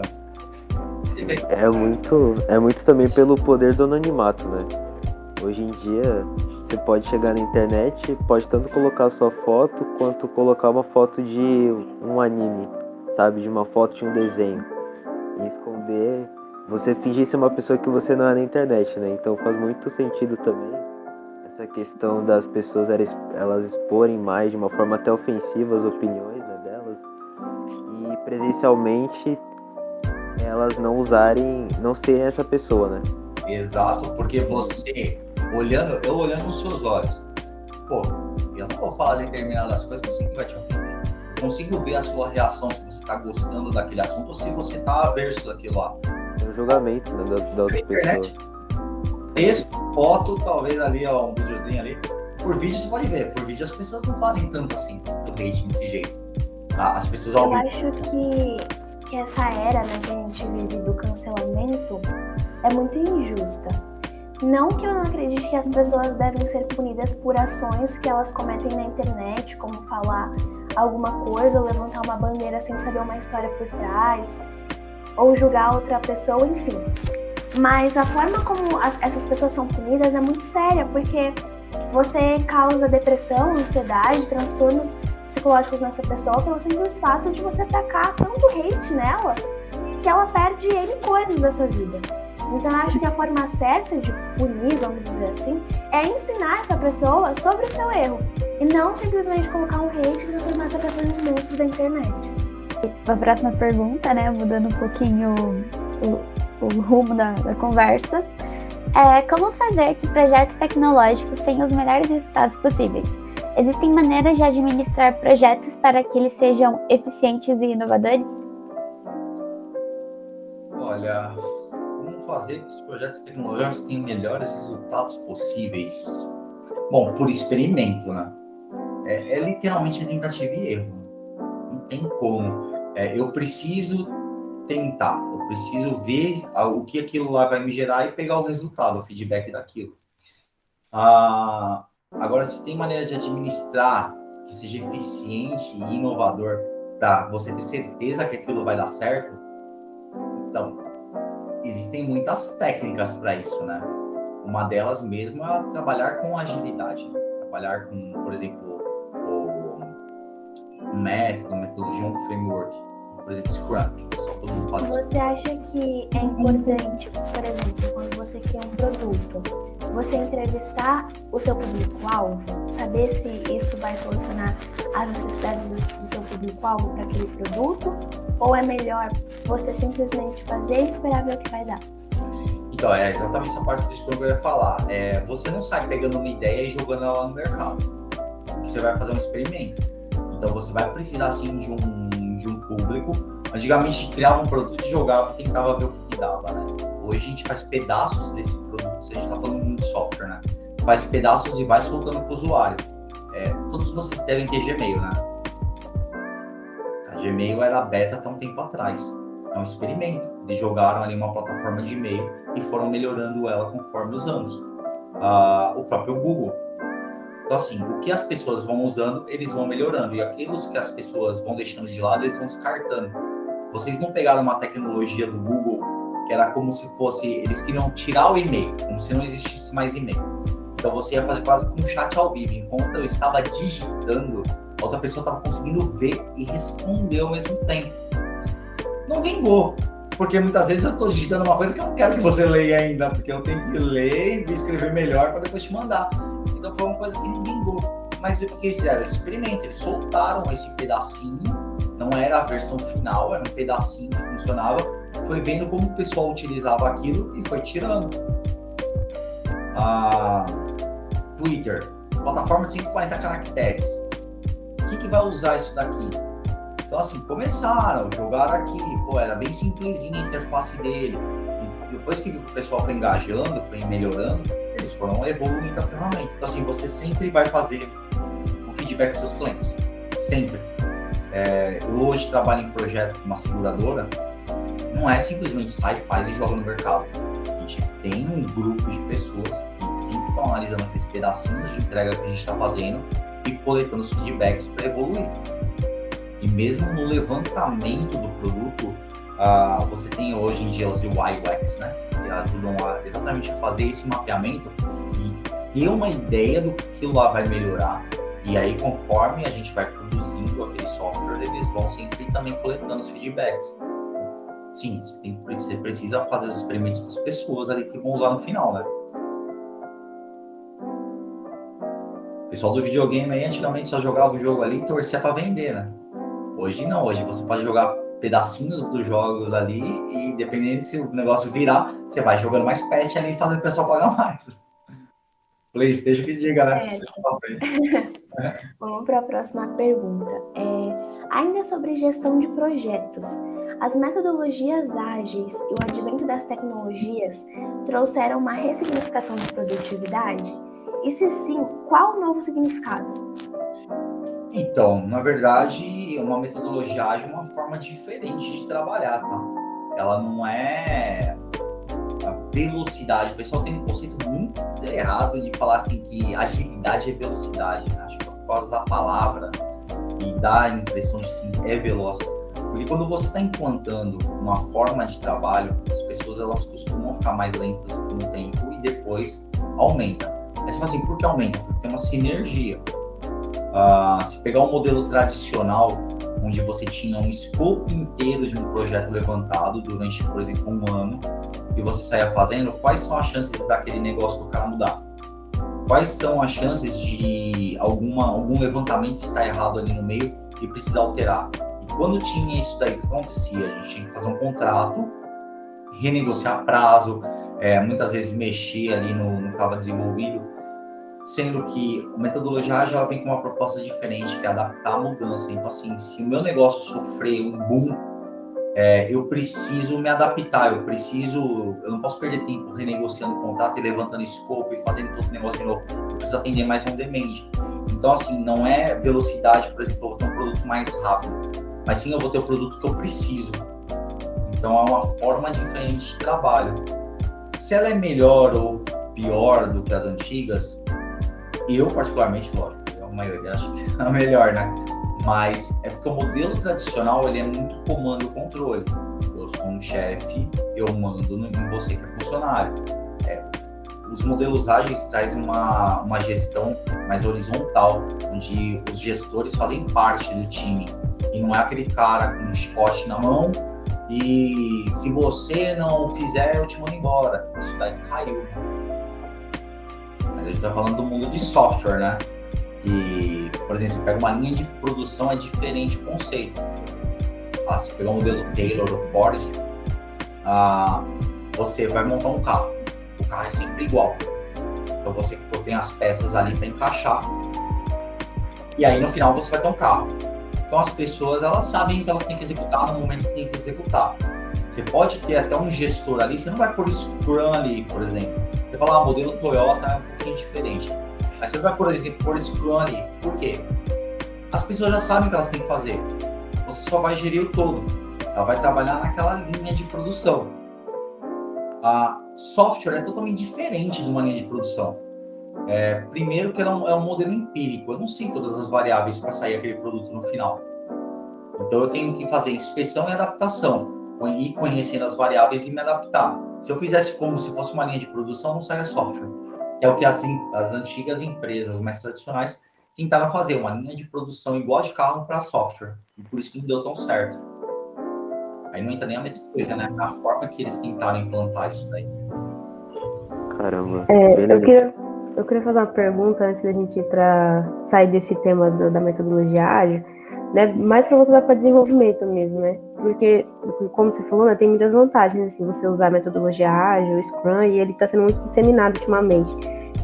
É muito também pelo poder do anonimato, né? Hoje em dia, você pode chegar na internet, pode tanto colocar a sua foto, quanto colocar uma foto de um anime, sabe? De uma foto de um desenho. E esconder, você fingir ser uma pessoa que você não é na internet, né? Então faz muito sentido também essa questão das pessoas elas exporem mais, de uma forma até ofensiva, as opiniões, né, delas. E presencialmente elas não serem essa pessoa, né? Exato, porque você, eu olhando nos seus olhos, pô, eu não vou falar determinadas coisas que eu sei que vai te ofender. Eu consigo ver a sua reação, se você tá gostando daquele assunto ou se você tá averso daquilo lá. É um julgamento, né, da outra pessoa. Texto, foto, talvez ali, ó, um videozinho ali. Por vídeo você pode ver, por vídeo as pessoas não fazem tanto assim, do hate desse jeito. As pessoas ao Eu vivo. acho que essa era, né, que a gente vive do cancelamento é muito injusta. Não que eu não acredite que as pessoas devem ser punidas por ações que elas cometem na internet, como falar alguma coisa ou levantar uma bandeira sem saber uma história por trás, ou julgar outra pessoa, enfim. Mas a forma como essas pessoas são punidas é muito séria, porque você causa depressão, ansiedade, transtornos psicológicos nessa pessoa pelo simples fato de você tacar tanto hate nela que ela perde N coisas da sua vida. Então eu acho que a forma certa de punir, vamos dizer assim, é ensinar essa pessoa sobre o seu erro e não simplesmente colocar um hate e transformar essa pessoa em um monstro da internet. A próxima pergunta, né, mudando um pouquinho o rumo da conversa, é como fazer que projetos tecnológicos tenham os melhores resultados possíveis? Existem maneiras de administrar projetos para que eles sejam eficientes e inovadores? Olha, como fazer que os projetos tecnológicos tenham melhores resultados possíveis? Bom, por experimento, né? É literalmente tentativa e erro. Não tem como. Eu preciso tentar, eu preciso ver o que aquilo lá vai me gerar e pegar o resultado, o feedback daquilo. Agora, se tem maneiras de administrar que seja eficiente e inovador para você ter certeza que aquilo vai dar certo, então, existem muitas técnicas para isso, né? Uma delas mesmo é trabalhar com agilidade, né? Trabalhar com, por exemplo, o método, metodologia, um framework, por exemplo, Scrum, que o pessoal todo mundo fala. Você acha que é importante, por exemplo, quando você cria um produto, você entrevistar o seu público-alvo, saber se isso vai solucionar as necessidades do seu público-alvo para aquele produto, ou é melhor você simplesmente fazer e esperar ver o que vai dar? Então, é exatamente essa parte do Scrum que eu ia falar. Você não sai pegando uma ideia e jogando ela no mercado. Você vai fazer um experimento. Então, você vai precisar, sim, de um público. Antigamente, a gente criava um produto e jogava e tentava ver o que dava, né? Hoje, a gente faz pedaços desse produto. A gente está falando muito de software, né? Faz pedaços e vai soltando para o usuário. Todos vocês devem ter Gmail, né? A Gmail era beta até um tempo atrás. É um experimento. Eles jogaram ali uma plataforma de e-mail e foram melhorando ela conforme os anos. O próprio Google. Então, assim, o que as pessoas vão usando, eles vão melhorando. E aqueles que as pessoas vão deixando de lado, eles vão descartando. Vocês não pegaram uma tecnologia do Google que era como se fosse... Eles queriam tirar o e-mail, como se não existisse mais e-mail. Então, você ia fazer quase como um chat ao vivo. Enquanto eu estava digitando, a outra pessoa estava conseguindo ver e responder ao mesmo tempo. Não vingou. Porque muitas vezes eu estou digitando uma coisa que eu não quero que você leia ainda, porque eu tenho que ler e escrever melhor para depois te mandar. Então foi uma coisa que não vingou. Mas o que eles fizeram? Experimento. Eles soltaram esse pedacinho, não era a versão final, era um pedacinho que funcionava. Foi vendo como o pessoal utilizava aquilo e foi tirando. Twitter, plataforma de 140 caracteres. O que vai usar isso daqui? Então, assim, começaram, jogaram aqui, era bem simplesinha a interface dele. E depois que o pessoal foi engajando, foi melhorando, eles foram evoluindo a ferramenta. Então, assim, você sempre vai fazer um feedback com seus clientes. Sempre. Eu hoje trabalho em projeto com uma seguradora, não é simplesmente sai, faz e joga no mercado. A gente tem um grupo de pessoas que sempre estão analisando aqueles pedacinhos de entrega que a gente está fazendo e coletando os feedbacks para evoluir. E mesmo no levantamento do produto, você tem hoje em dia os UI UX, né? Que ajudam exatamente a fazer esse mapeamento e ter uma ideia do que aquilo lá vai melhorar. E aí, conforme a gente vai produzindo aquele software, eles vão sempre também coletando os feedbacks. Sim, você precisa fazer os experimentos com as pessoas ali que vão usar no final, né? O pessoal do videogame aí, antigamente só jogava o jogo ali e torcia para vender, né? Hoje não, hoje você pode jogar pedacinhos dos jogos ali e dependendo se o negócio virar, você vai jogando mais patch ali e fazendo o pessoal pagar mais. PlayStation que diga, né? Vamos para a próxima pergunta. Ainda sobre gestão de projetos, as metodologias ágeis e o advento das tecnologias trouxeram uma ressignificação da produtividade? E se sim, qual o novo significado? Então, na verdade, uma metodologia ágil é uma forma diferente de trabalhar, tá? Ela não é a velocidade. O pessoal tem um conceito muito errado de falar assim que agilidade é velocidade, né? Acho que por causa da palavra e dá a impressão de sim, é veloz. Porque quando você está implantando uma forma de trabalho, as pessoas elas costumam ficar mais lentas por um tempo e depois aumenta. Aí você fala assim, por que aumenta? Porque tem uma sinergia. Se pegar um modelo tradicional, onde você tinha um escopo inteiro de um projeto levantado durante, por exemplo, um ano, e você saia fazendo, quais são as chances daquele negócio do cara mudar? Quais são as chances de algum levantamento estar errado ali no meio e precisar alterar? E quando tinha isso daí, o que acontecia? A gente tinha que fazer um contrato, renegociar prazo, muitas vezes mexer ali no que estava desenvolvido, sendo que a metodologia ágil ela vem com uma proposta diferente, que é adaptar a mudança. Então, assim, se o meu negócio sofrer um boom, eu preciso me adaptar, eu não posso perder tempo renegociando o contrato e levantando escopo e fazendo todo o negócio de novo. Eu preciso atender mais um demand. Então, assim, não é velocidade, por exemplo, eu vou ter um produto mais rápido, mas sim eu vou ter o produto que eu preciso. Então, é uma forma diferente de trabalho. Se ela é melhor ou pior do que as antigas, eu, particularmente, lógico, a maioria acho que é a melhor, né? Mas é porque o modelo tradicional, ele é muito comando e controle. Eu sou um chefe, eu mando em você que é funcionário. Os modelos ágeis trazem uma gestão mais horizontal, onde os gestores fazem parte do time. E não é aquele cara com um chicote na mão e se você não fizer, eu te mando embora. Isso daí caiu. Mas a gente está falando do mundo de software, né? E, por exemplo, você pega uma linha de produção, é diferente o conceito. Se pegar um modelo Taylor ou Ford, você vai montar um carro. O carro é sempre igual. Então você tem as peças ali para encaixar. E aí no final você vai ter um carro. Então as pessoas elas sabem que elas têm que executar no momento que tem que executar. Você pode ter até um gestor ali, você não vai pôr Scrum ali, por exemplo. Você fala, o modelo Toyota é um pouquinho diferente. Mas você vai, por exemplo, pôr Scrum ali. Por quê? As pessoas já sabem o que elas têm que fazer. Você só vai gerir o todo. Ela vai trabalhar naquela linha de produção. A software é totalmente diferente de uma linha de produção. Primeiro que ela é um modelo empírico. Eu não sei todas as variáveis para sair aquele produto no final. Então eu tenho que fazer inspeção e adaptação. Ir conhecendo as variáveis e me adaptar. Se eu fizesse como se fosse uma linha de produção, não saia software. Que é o que as antigas empresas mais tradicionais tentaram fazer, uma linha de produção igual de carro para software. E por isso que não deu tão certo. Aí não entra nem a metodologia, né? A forma que eles tentaram implantar isso daí. Caramba. Eu queria fazer uma pergunta antes da gente ir para sair desse tema da metodologia ágil, né? Mais para voltar para desenvolvimento mesmo, né? Porque, como você falou, né, tem muitas vantagens, assim, você usar a metodologia ágil, o Scrum, e ele está sendo muito disseminado ultimamente.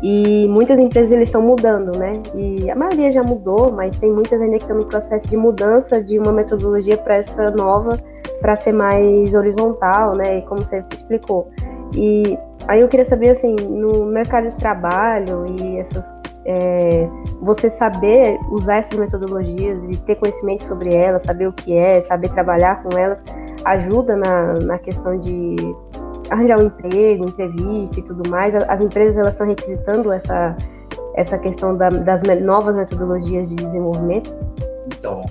E muitas empresas eles estão mudando, né? E a maioria já mudou, mas tem muitas ainda que estão no processo de mudança de uma metodologia para essa nova, para ser mais horizontal, né? E como você explicou. E aí eu queria saber, assim, no mercado de trabalho e essas... você saber usar essas metodologias e ter conhecimento sobre elas, saber o que é, saber trabalhar com elas, ajuda na questão de arranjar um emprego, entrevista e tudo mais. As empresas elas estão requisitando essa questão das novas metodologias de desenvolvimento? Então,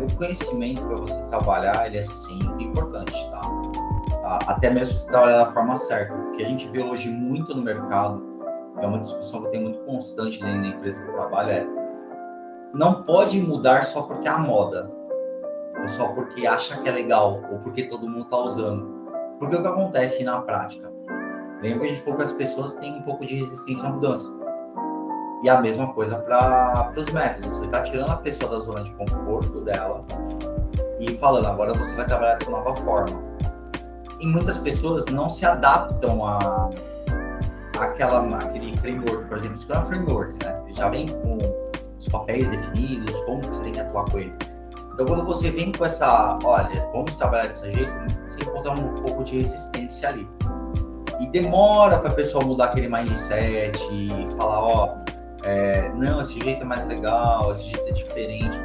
o conhecimento para você trabalhar, ele é sempre importante, tá? Até mesmo você trabalhar da forma certa. O que a gente vê hoje muito no mercado, é uma discussão que tem muito constante dentro da empresa que eu trabalho, não pode mudar só porque é a moda, ou só porque acha que é legal, ou porque todo mundo está usando. Porque o que acontece na prática? Lembra que a gente falou que as pessoas têm um pouco de resistência à mudança. E a mesma coisa para os métodos. Você está tirando a pessoa da zona de conforto dela e falando, agora você vai trabalhar dessa nova forma. E muitas pessoas não se adaptam aquele framework, por exemplo, Scrum Framework, né? Ele já vem com os papéis definidos, como que você tem que atuar com ele. Então, quando você vem com essa, olha, vamos trabalhar desse jeito, você encontra um pouco de resistência ali. E demora para a pessoa mudar aquele mindset e falar, não, esse jeito é mais legal, esse jeito é diferente.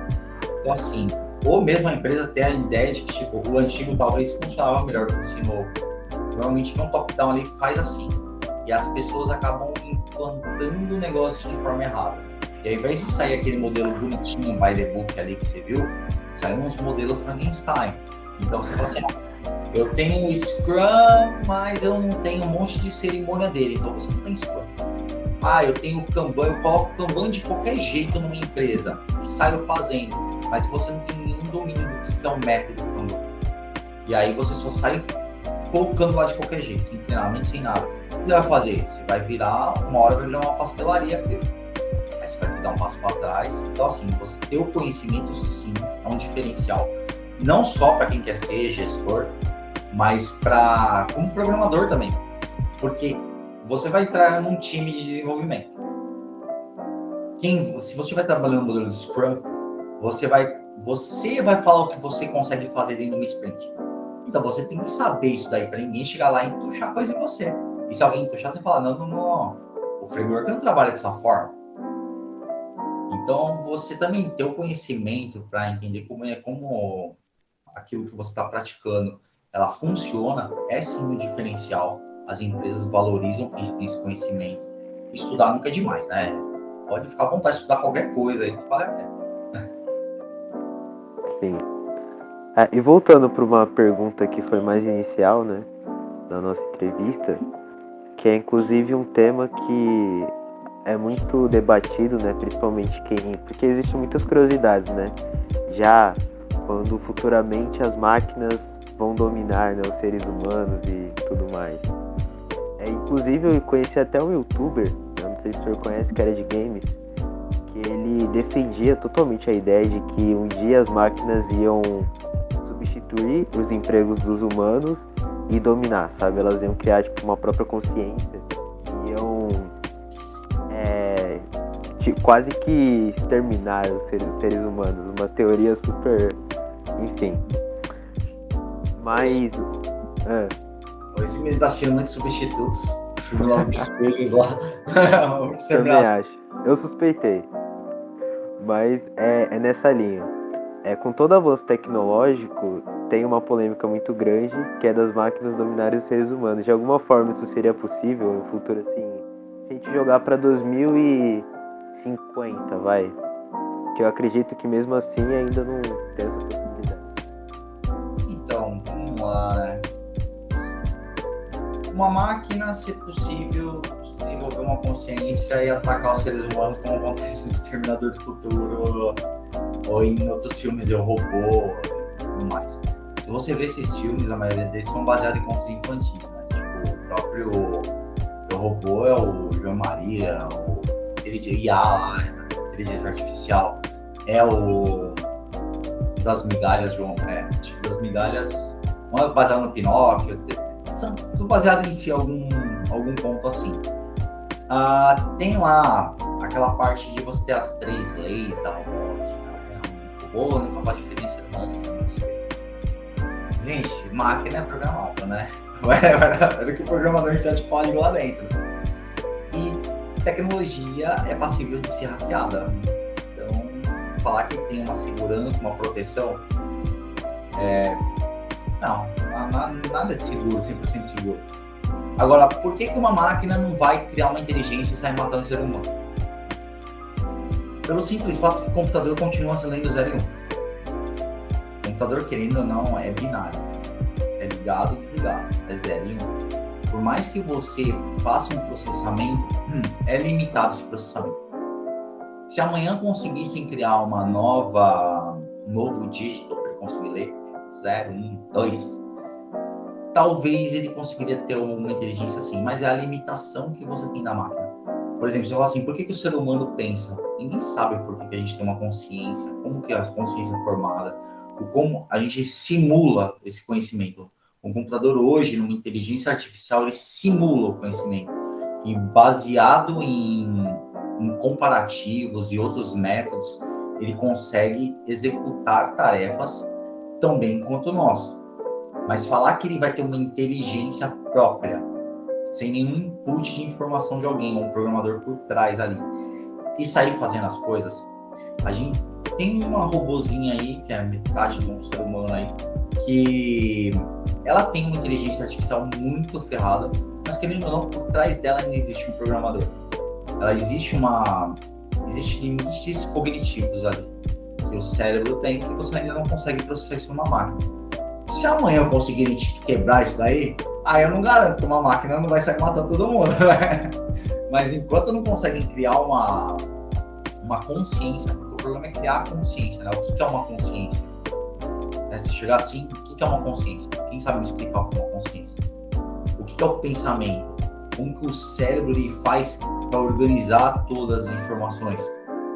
Então, assim, ou mesmo a empresa ter a ideia de que, tipo, o antigo talvez funcionava melhor do que esse novo. Normalmente, um top-down ali faz assim. E as pessoas acabam implantando o negócio de forma errada. E ao invés de sair aquele modelo bonitinho, by the book ali que você viu, sai uns modelos Frankenstein. Então você fala assim, eu tenho o Scrum, mas eu não tenho um monte de cerimônia dele, então você não tem Scrum. Eu tenho o Kanban, eu coloco o Kanban de qualquer jeito numa empresa e saio fazendo, mas você não tem nenhum domínio do que é um método Kanban. E aí você só sai colocando lá de qualquer jeito, sem treinamento, sem nada. O que você vai fazer? Você vai virar, uma hora vai virar uma pastelaria aqui. Aí você vai dar um passo para trás. Então, assim, você ter o conhecimento, sim, é um diferencial. Não só para quem quer ser gestor, mas como programador também. Porque você vai entrar num time de desenvolvimento. Se você vai trabalhando no modelo de Scrum, você vai falar o que você consegue fazer dentro de uma sprint. Então você tem que saber isso daí para ninguém chegar lá e entuchar coisa em você. E se alguém entuchar, você fala, não, o framework não trabalha dessa forma. Então você também ter o conhecimento para entender como aquilo que você está praticando, ela funciona, é sim um diferencial. As empresas valorizam quem tem esse conhecimento. Estudar nunca é demais, né? Pode ficar à vontade de estudar qualquer coisa aí que vale a pena. Sim. E voltando para uma pergunta que foi mais inicial, né, da nossa entrevista, que é inclusive um tema que é muito debatido, né, principalmente porque existem muitas curiosidades, né, já quando futuramente as máquinas vão dominar, né, os seres humanos e tudo mais. Inclusive eu conheci até um youtuber, eu não sei se o senhor conhece, que era de games, que ele defendia totalmente a ideia de que um dia as máquinas iam substituir os empregos dos humanos e dominar, sabe? Elas iam criar tipo uma própria consciência, iam quase que exterminar os seres humanos, uma teoria super, enfim. Mas esse menino tá chamando de substitutos, lá os coisas lá. Também acho, eu suspeitei, mas é nessa linha. Com todo avanço tecnológico, tem uma polêmica muito grande, que é das máquinas dominarem os seres humanos. De alguma forma isso seria possível no futuro, assim, se a gente jogar para 2050, vai. Que eu acredito que mesmo assim ainda não tem essa possibilidade. Então, vamos lá, né? Uma máquina, se possível, desenvolver uma consciência e atacar os seres humanos como acontece no Exterminador do Futuro, ou em outros filmes, Eu Robô e tudo mais. Se você vê esses filmes, a maioria deles são baseados em contos infantis, né? Tipo, o próprio Eu Robô é o João Maria, o IA lá, inteligência artificial, é o das migalhas, João, tipo, das migalhas, um é baseado no Pinóquio, são tudo baseado em algum ponto assim. Tem lá aquela parte de você ter as 3 leis da robótica, né? O robô nunca pode diferir ser humano. Gente, máquina é programável, né? Era que o programador enfia de código lá dentro. E tecnologia é passível de ser hackeada. Então, falar que tem uma segurança, uma proteção, nada é seguro, 100% seguro. Agora, por que uma máquina não vai criar uma inteligência e sair matando o ser humano? Pelo simples fato que o computador continua sendo 0 e 1. O computador, querendo ou não, é binário. É ligado e desligado. É 0 e 1. Por mais que você faça um processamento, é limitado esse processamento. Se amanhã conseguissem criar um novo dígito para ele conseguir ler, 0, 1, 2, talvez ele conseguiria ter uma inteligência assim, mas é a limitação que você tem da máquina. Por exemplo, você fala assim, por que o ser humano pensa? Ninguém sabe por que a gente tem uma consciência, como que a consciência é formada, como a gente simula esse conhecimento. Um computador hoje, numa inteligência artificial, ele simula o conhecimento. E baseado em comparativos e outros métodos, ele consegue executar tarefas tão bem quanto nós. Mas falar que ele vai ter uma inteligência própria, sem nenhum input de informação de alguém, um programador por trás ali, e sair fazendo as coisas, a gente tem uma robozinha aí, que é metade de um ser humano aí, que ela tem uma inteligência artificial muito ferrada, mas querendo ou não, por trás dela ainda existe um programador. Existe limites cognitivos ali, que o cérebro tem, que você ainda não consegue processar isso numa máquina. Se amanhã eu conseguirem quebrar isso daí, aí eu não garanto que uma máquina não vai sair matando todo mundo, né? Mas enquanto não conseguem criar uma consciência, porque o problema é criar a consciência, né? O que é uma consciência? Se chegar assim, o que é uma consciência? Quem sabe me explicar o que é uma consciência? O que é o pensamento? Como que o cérebro ele faz para organizar todas as informações?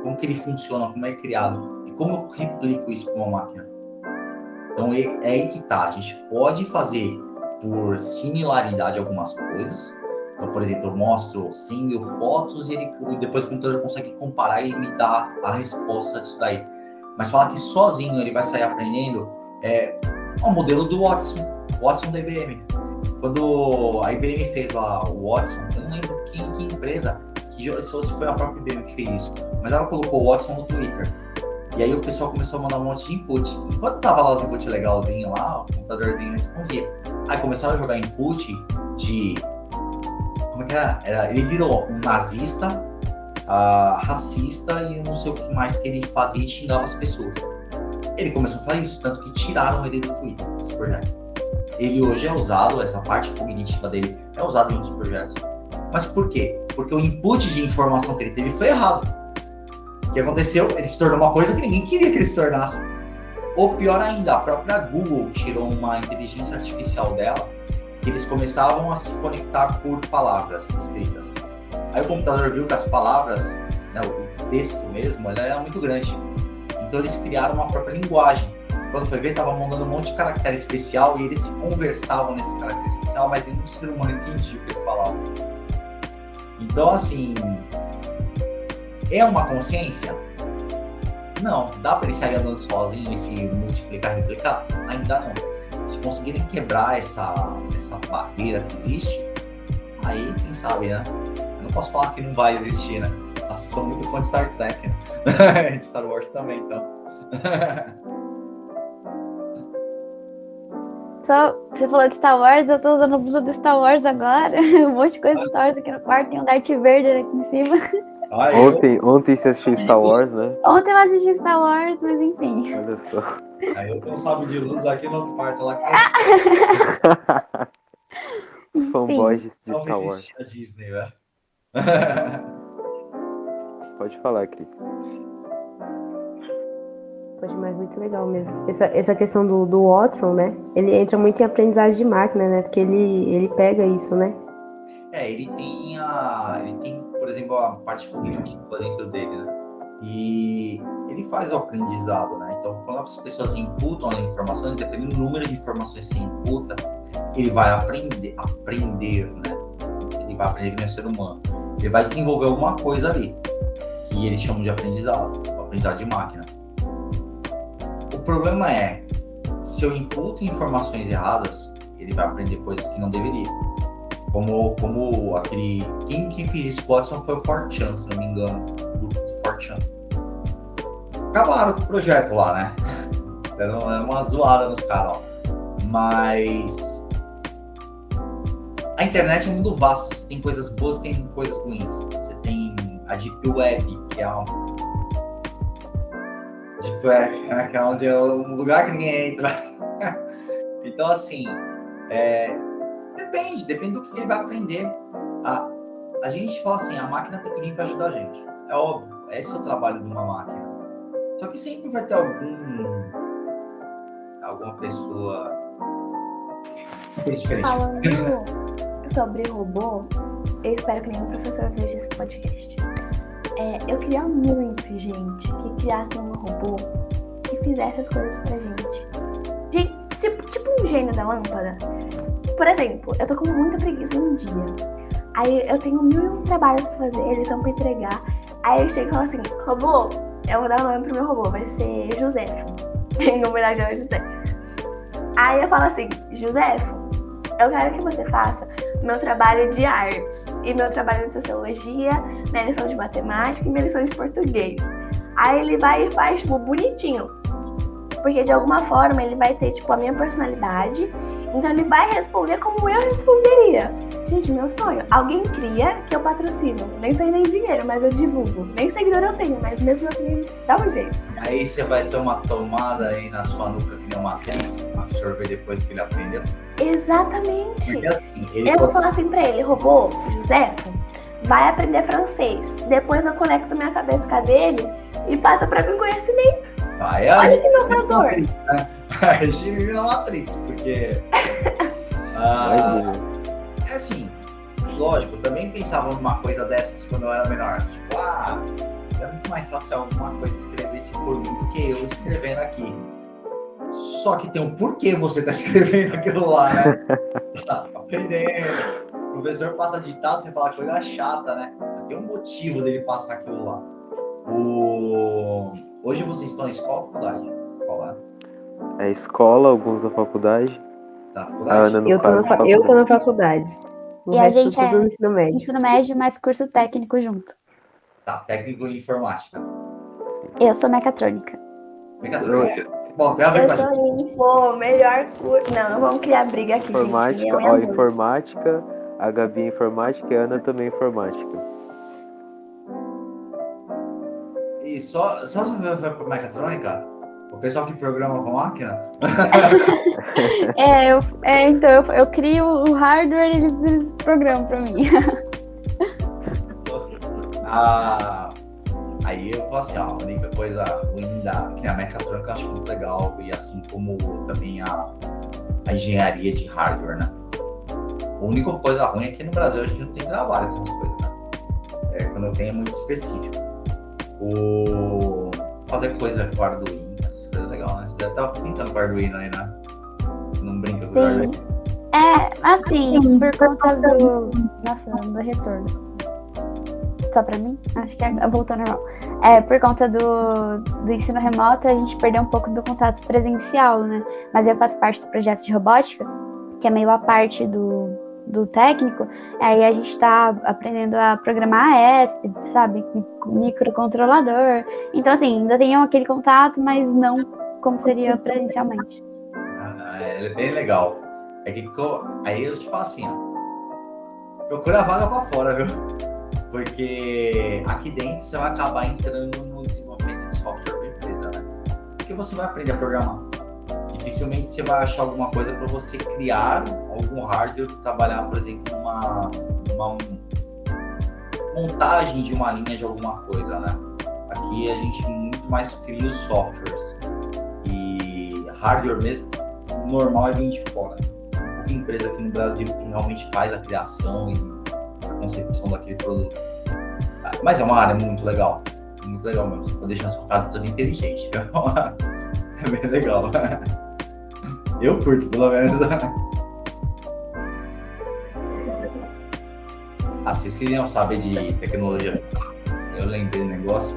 Como que ele funciona? Como é criado? E como eu replico isso com uma máquina? Então é aí que tá. A gente pode fazer por similaridade algumas coisas. Então, por exemplo, eu mostro 100.000 fotos e depois o computador consegue comparar e me dar a resposta disso daí. Mas falar que sozinho ele vai sair aprendendo é o modelo do Watson da IBM. Quando a IBM fez lá o Watson, eu não lembro que empresa, se foi a própria IBM que fez isso, mas ela colocou o Watson no Twitter. E aí o pessoal começou a mandar um monte de input. Enquanto tava lá os input legalzinho lá, o computadorzinho respondia. Aí começaram a jogar input de... Como é que era? Ele virou um nazista, racista e não sei o que mais que ele fazia e xingava as pessoas. Ele começou a fazer isso, tanto que tiraram ele do Twitter, desse projeto. Ele hoje é usado, essa parte cognitiva dele é usada em outros projetos. Mas por quê? Porque o input de informação que ele teve foi errado. O que aconteceu? Ele se tornou uma coisa que ninguém queria que ele se tornasse. Ou pior ainda, a própria Google tirou uma inteligência artificial dela, que eles começavam a se conectar por palavras escritas. Aí o computador viu que as palavras, né, o texto mesmo, ele era muito grande. Então eles criaram uma própria linguagem. Quando foi ver, estava mandando um monte de caractere especial e eles se conversavam nesse caractere especial, mas nenhum ser humano entendia o que eles falavam. Então, assim, é uma consciência? Não. Dá para ele sair andando sozinho e se multiplicar e replicar? Ainda não. Se conseguirem quebrar essa barreira que existe, aí, quem sabe, né? Eu não posso falar que não vai existir, né? Nossa, sou muito fã de Star Trek, né? De Star Wars também, então. Só, você falou de Star Wars, eu tô usando a blusa do Star Wars agora. Um monte de coisa de Star Wars aqui no quarto, tem um Darth Vader aqui em cima. Ontem você assistiu Star Wars, né? Ontem eu assisti Star Wars, mas enfim. Olha só. Aí eu tenho um sábio de luz aqui no outro quarto lá. Fanboys de Não Star Wars. existe a Disney, velho. Pode falar, Cris. Pode, mas muito legal mesmo. Essa questão do Watson, né? Ele entra muito em aprendizagem de máquina, né? Porque ele pega isso, né? Ele tem, por exemplo, a parte cognitiva dentro dele, né? E ele faz o aprendizado, né? Então, quando as pessoas imputam as informações, dependendo do número de informações que você imputa, ele vai aprender, né? Ele vai aprender que não é ser humano. ele vai desenvolver alguma coisa ali, que eles chamam de aprendizado, o aprendizado de máquina. O problema é, se eu imputo informações erradas, ele vai aprender coisas que não deveria. Como aquele... Quem fez isso, Watson, foi o Fortran, se não me engano, o grupo do Fortran. Acabaram com o projeto lá, né? Era uma zoada nos caras, ó. Mas a internet é um mundo vasto. Você tem coisas boas, tem coisas ruins. Você tem a Deep Web, que é Deep Web, né? Que é onde é um lugar que ninguém entra. Então, assim, depende do que ele vai aprender. A gente fala assim, a máquina tem que vir para ajudar a gente. É óbvio, esse é o trabalho de uma máquina. Só que sempre vai ter alguma pessoa diferente. Falando sobre robô, eu espero que nenhum professor veja esse podcast. Eu queria muito, gente, que criasse um robô que fizesse as coisas pra gente. Tipo um gênio da lâmpada. Por exemplo, eu tô com muita preguiça num dia. Aí eu tenho 1001 trabalhos pra fazer, eles são pra entregar. Aí eu chego e falo assim, robô, eu vou dar um nome pro meu robô, vai ser Josefo. Em homenagem ao José. Aí eu falo assim, Josefo, eu quero que você faça meu trabalho de artes e meu trabalho de sociologia, minha lição de matemática e minha lição de português. Aí ele vai e faz, tipo, bonitinho. Porque de alguma forma ele vai ter, tipo, a minha personalidade. Então ele vai responder como eu responderia. Gente, meu sonho. Alguém cria que eu patrocino. Nem tenho nem dinheiro, mas eu divulgo. Nem seguidor eu tenho, mas mesmo assim dá um jeito. Aí você vai ter uma tomada aí na sua nuca que nem uma matriz, pra absorver depois que ele aprendeu. Exatamente. Porque assim, Eu vou falar assim pra ele, robô, Josefo, vai aprender francês. Depois eu conecto minha cabeça com a dele e passa pra mim conhecimento. Olha que inovador. A gente vive na matriz, porque é assim, lógico, eu também pensava numa coisa dessas quando eu era menor. Tipo, é muito mais fácil alguma coisa escrevesse por mim do que eu escrevendo aqui. Só que tem um porquê você tá escrevendo aquilo lá, né? Tá aprendendo. O professor passa ditado, você fala coisa chata, né? Tem um motivo dele passar aquilo lá. Hoje vocês estão na escola ou faculdade? Escola. É escola, alguns da faculdade. Da A Ana, no Eu tô na faculdade. O E a resto gente tudo no ensino médio. Ensino médio, mais curso técnico junto. Tá, técnico em informática. Eu sou mecatrônica. Mecatrônica. Bom, tem a ver Eu com a gente. sou melhor curso. Não vamos criar briga aqui, Informática, gente. ó, informática, a Gabi é informática e a Ana também é informática. E só se você vai pra mecatrônica, o pessoal que programa com máquina. Então eu crio o hardware e eles programam pra mim. Aí eu falo assim, ó, a única coisa ruim que a mecatrônica eu acho muito legal, e assim como também a engenharia de hardware, né? A única coisa ruim é que no Brasil a gente não tem trabalho com essas coisas, né? Quando tem é muito específico. Fazer coisa com Arduino, essas coisas legais, né? Você deve estar brincando com Arduino aí, né? Você não brinca com o Arduino? Assim, por conta do... Nossa, do retorno. Só pra mim? Acho que voltou ao normal. Por conta do ensino remoto, a gente perdeu um pouco do contato presencial, né? Mas eu faço parte do projeto de robótica, que é meio a parte do técnico. Aí a gente tá aprendendo a programar a ESP, sabe? Microcontrolador. Então, assim, ainda tenho aquele contato, mas não como seria presencialmente. É bem legal. Aí eu te falo assim, ó. Procura a vaga pra fora, viu? Porque aqui dentro você vai acabar entrando no desenvolvimento de software para empresa, né? Porque você vai aprender a programar. Dificilmente você vai achar alguma coisa para você criar algum hardware, trabalhar, por exemplo, uma montagem de uma linha de alguma coisa, né? Aqui a gente muito mais cria os softwares. E hardware mesmo, normal é vir de fora. Tem pouca empresa aqui no Brasil que realmente faz a criação e concepção daquele produto. Mas é uma área muito legal mesmo. Você pode deixar a sua casa toda inteligente. É bem legal. Eu curto, pelo menos. vocês queriam saber de tecnologia? Eu lembrei do negócio.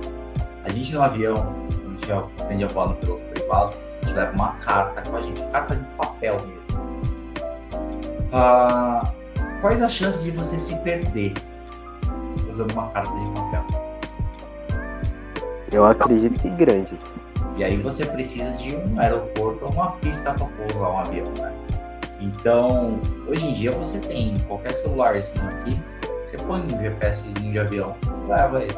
A gente no avião, a gente aprende a voar no piloto privado, a gente leva uma carta com a gente, carta de papel mesmo. Quais as chances de você se perder usando uma carta de papel? Eu acredito que grande. E aí você precisa de um aeroporto ou uma pista para pousar um avião, né? Então, hoje em dia você tem qualquer celularzinho aqui, você põe um GPSzinho de avião, leva ele.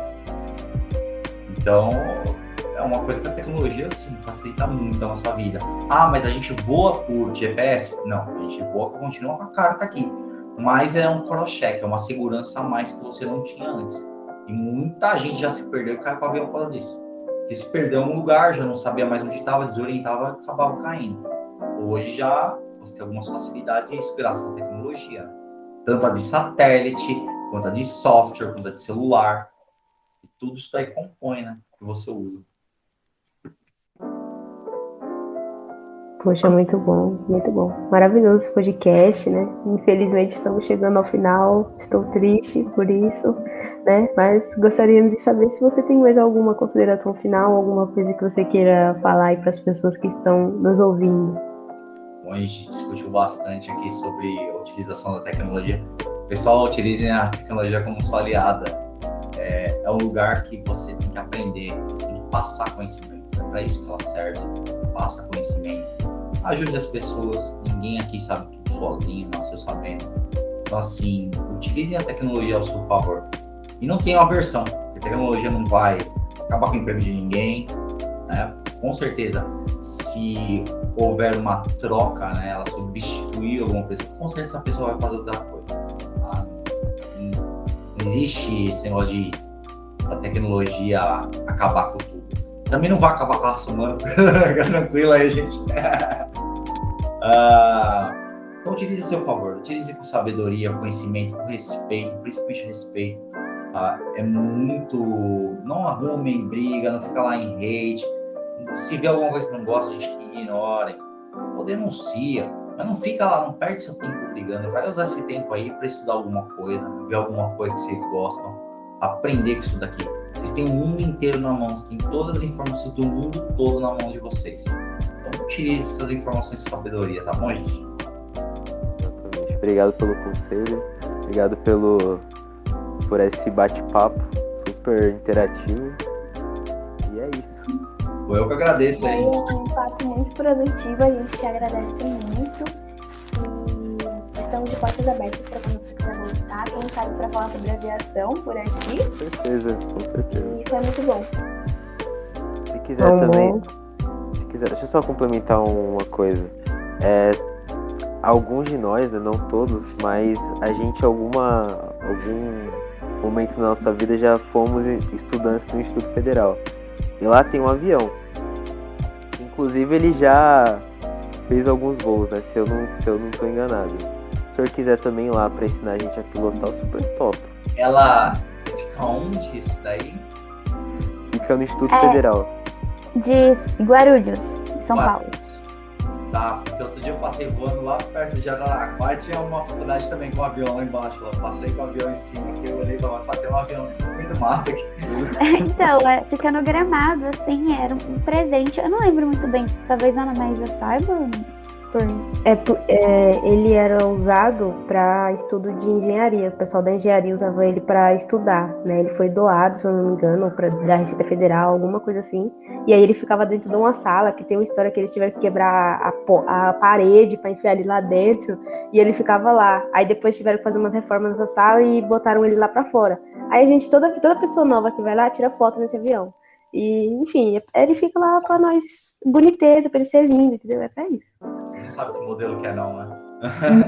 Então, é uma coisa que a tecnologia, assim, facilita muito a nossa vida. Mas a gente voa por GPS? Não, a gente voa, continua com a carta aqui. Mas é um cross-check, é uma segurança a mais que você não tinha antes. E muita gente já se perdeu e caiu com o avião por causa disso. Porque se perdeu em um lugar, já não sabia mais onde estava, desorientava, acabava caindo. Hoje já você tem algumas facilidades, e isso graças à tecnologia. Tanto a de satélite, quanto a de software, quanto a de celular. E tudo isso daí compõe, né? Que você usa. Poxa, muito bom, muito bom. Maravilhoso esse podcast, né? Infelizmente estamos chegando ao final, estou triste por isso, né? Mas gostaríamos de saber se você tem mais alguma consideração final, alguma coisa que você queira falar aí para as pessoas que estão nos ouvindo. Bom, a gente discutiu bastante aqui sobre a utilização da tecnologia. Pessoal, utilizem a tecnologia como sua aliada. É um lugar que você tem que aprender, você tem que passar conhecimento. É para isso que ela serve, passa conhecimento. Ajude as pessoas, ninguém aqui sabe tudo sozinho, nasceu sabendo. Então, assim, utilizem a tecnologia ao seu favor. E não tenham aversão, porque a tecnologia não vai acabar com o emprego de ninguém, né? Com certeza, se houver uma troca, né, ela substituir alguma coisa, com certeza essa pessoa vai fazer outra coisa. Tá? Não existe esse negócio de a tecnologia acabar com tudo. Também não vai acabar com a raça humana. Tranquilo aí, gente. Então utilize a seu favor. Utilize com sabedoria, conhecimento, com respeito, principalmente respeito. É muito... Não arrumem briga, não fica lá em hate. Se vê alguma coisa que não gosta, a gente ignorem. Ou denuncia. Mas não fica lá, não perde seu tempo brigando. Vai usar esse tempo aí para estudar alguma coisa, ver alguma coisa que vocês gostam, aprender com isso daqui. Vocês têm o mundo inteiro na mão, vocês têm todas as informações do mundo todo na mão de vocês. Então utilize essas informações de sabedoria, tá bom, gente? Exatamente. Obrigado pelo conselho, obrigado por esse bate-papo super interativo. E é isso. Eu que agradeço aí. Foi um papo muito produtivo, a gente te agradece muito. E estamos de portas abertas para quando você quiser voltar, quem sabe para falar sobre aviação por aqui. Com certeza. E foi muito bom. Se quiser também, deixa eu só complementar uma coisa. Alguns de nós, né, não todos, mas a gente algum momento na nossa vida já fomos estudantes no Instituto Federal. E lá tem um avião. Inclusive ele já fez alguns voos, né? Se eu não estou enganado. Se o senhor quiser também ir lá para ensinar a gente a pilotar, o super top. Ela fica onde isso daí? Fica no Instituto Federal. De Guarulhos, São Paulo. Tá, porque outro dia eu passei voando lá perto de Araraquara, tinha uma faculdade também com um avião lá embaixo. Eu passei com o avião em cima, que eu olhei pra lá, tem um avião no meio do mato aqui. Então, fica no Gramado, assim, era um presente. Eu não lembro muito bem, talvez a Ana Maísa saiba. Ele era usado para estudo de engenharia. O pessoal da engenharia usava ele para estudar, né? Ele foi doado, se eu não me engano, da Receita Federal, alguma coisa assim. E aí ele ficava dentro de uma sala, que tem uma história que eles tiveram que quebrar a parede para enfiar ele lá dentro, e ele ficava lá. Aí depois tiveram que fazer umas reformas nessa sala e botaram ele lá para fora. Aí a gente, toda pessoa nova que vai lá, tira foto nesse avião. E, enfim, ele fica lá pra nós, boniteza, pra ele ser lindo, entendeu? É pra isso. Você não sabe que modelo que é não, né?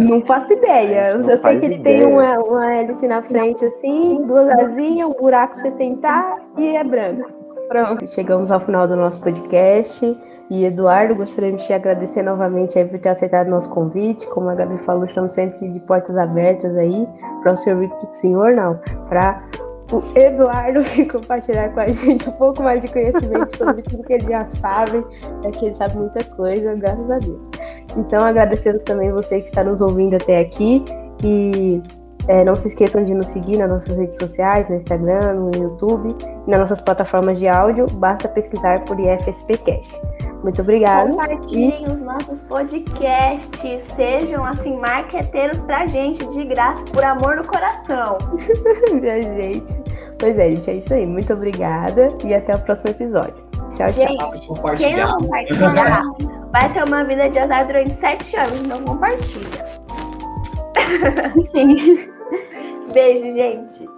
Não faço ideia. Eu sei que ele tem uma hélice na frente, assim, duas asinhas, um buraco pra você sentar e é branco. Pronto. Chegamos ao final do nosso podcast. E, Eduardo, gostaria de te agradecer novamente aí por ter aceitado o nosso convite. Como a Gabi falou, estamos sempre de portas abertas aí para o serviço do senhor, não, para o Eduardo compartilhar com a gente um pouco mais de conhecimento sobre tudo que ele já sabe, que ele sabe muita coisa, graças a Deus. Então, agradecemos também você que está nos ouvindo até aqui e Não se esqueçam de nos seguir nas nossas redes sociais, no Instagram, no YouTube, e nas nossas plataformas de áudio. Basta pesquisar por IFSPcast. Muito obrigada. Compartilhem os nossos podcasts. Sejam, assim, marqueteiros pra gente, de graça, por amor no coração. Minha gente. Pois é, gente, é isso aí. Muito obrigada e até o próximo episódio. Tchau, Gente, tchau. quem não compartilhar vai ter uma vida de azar durante 7 anos. Não compartilha. Enfim. Beijo, gente.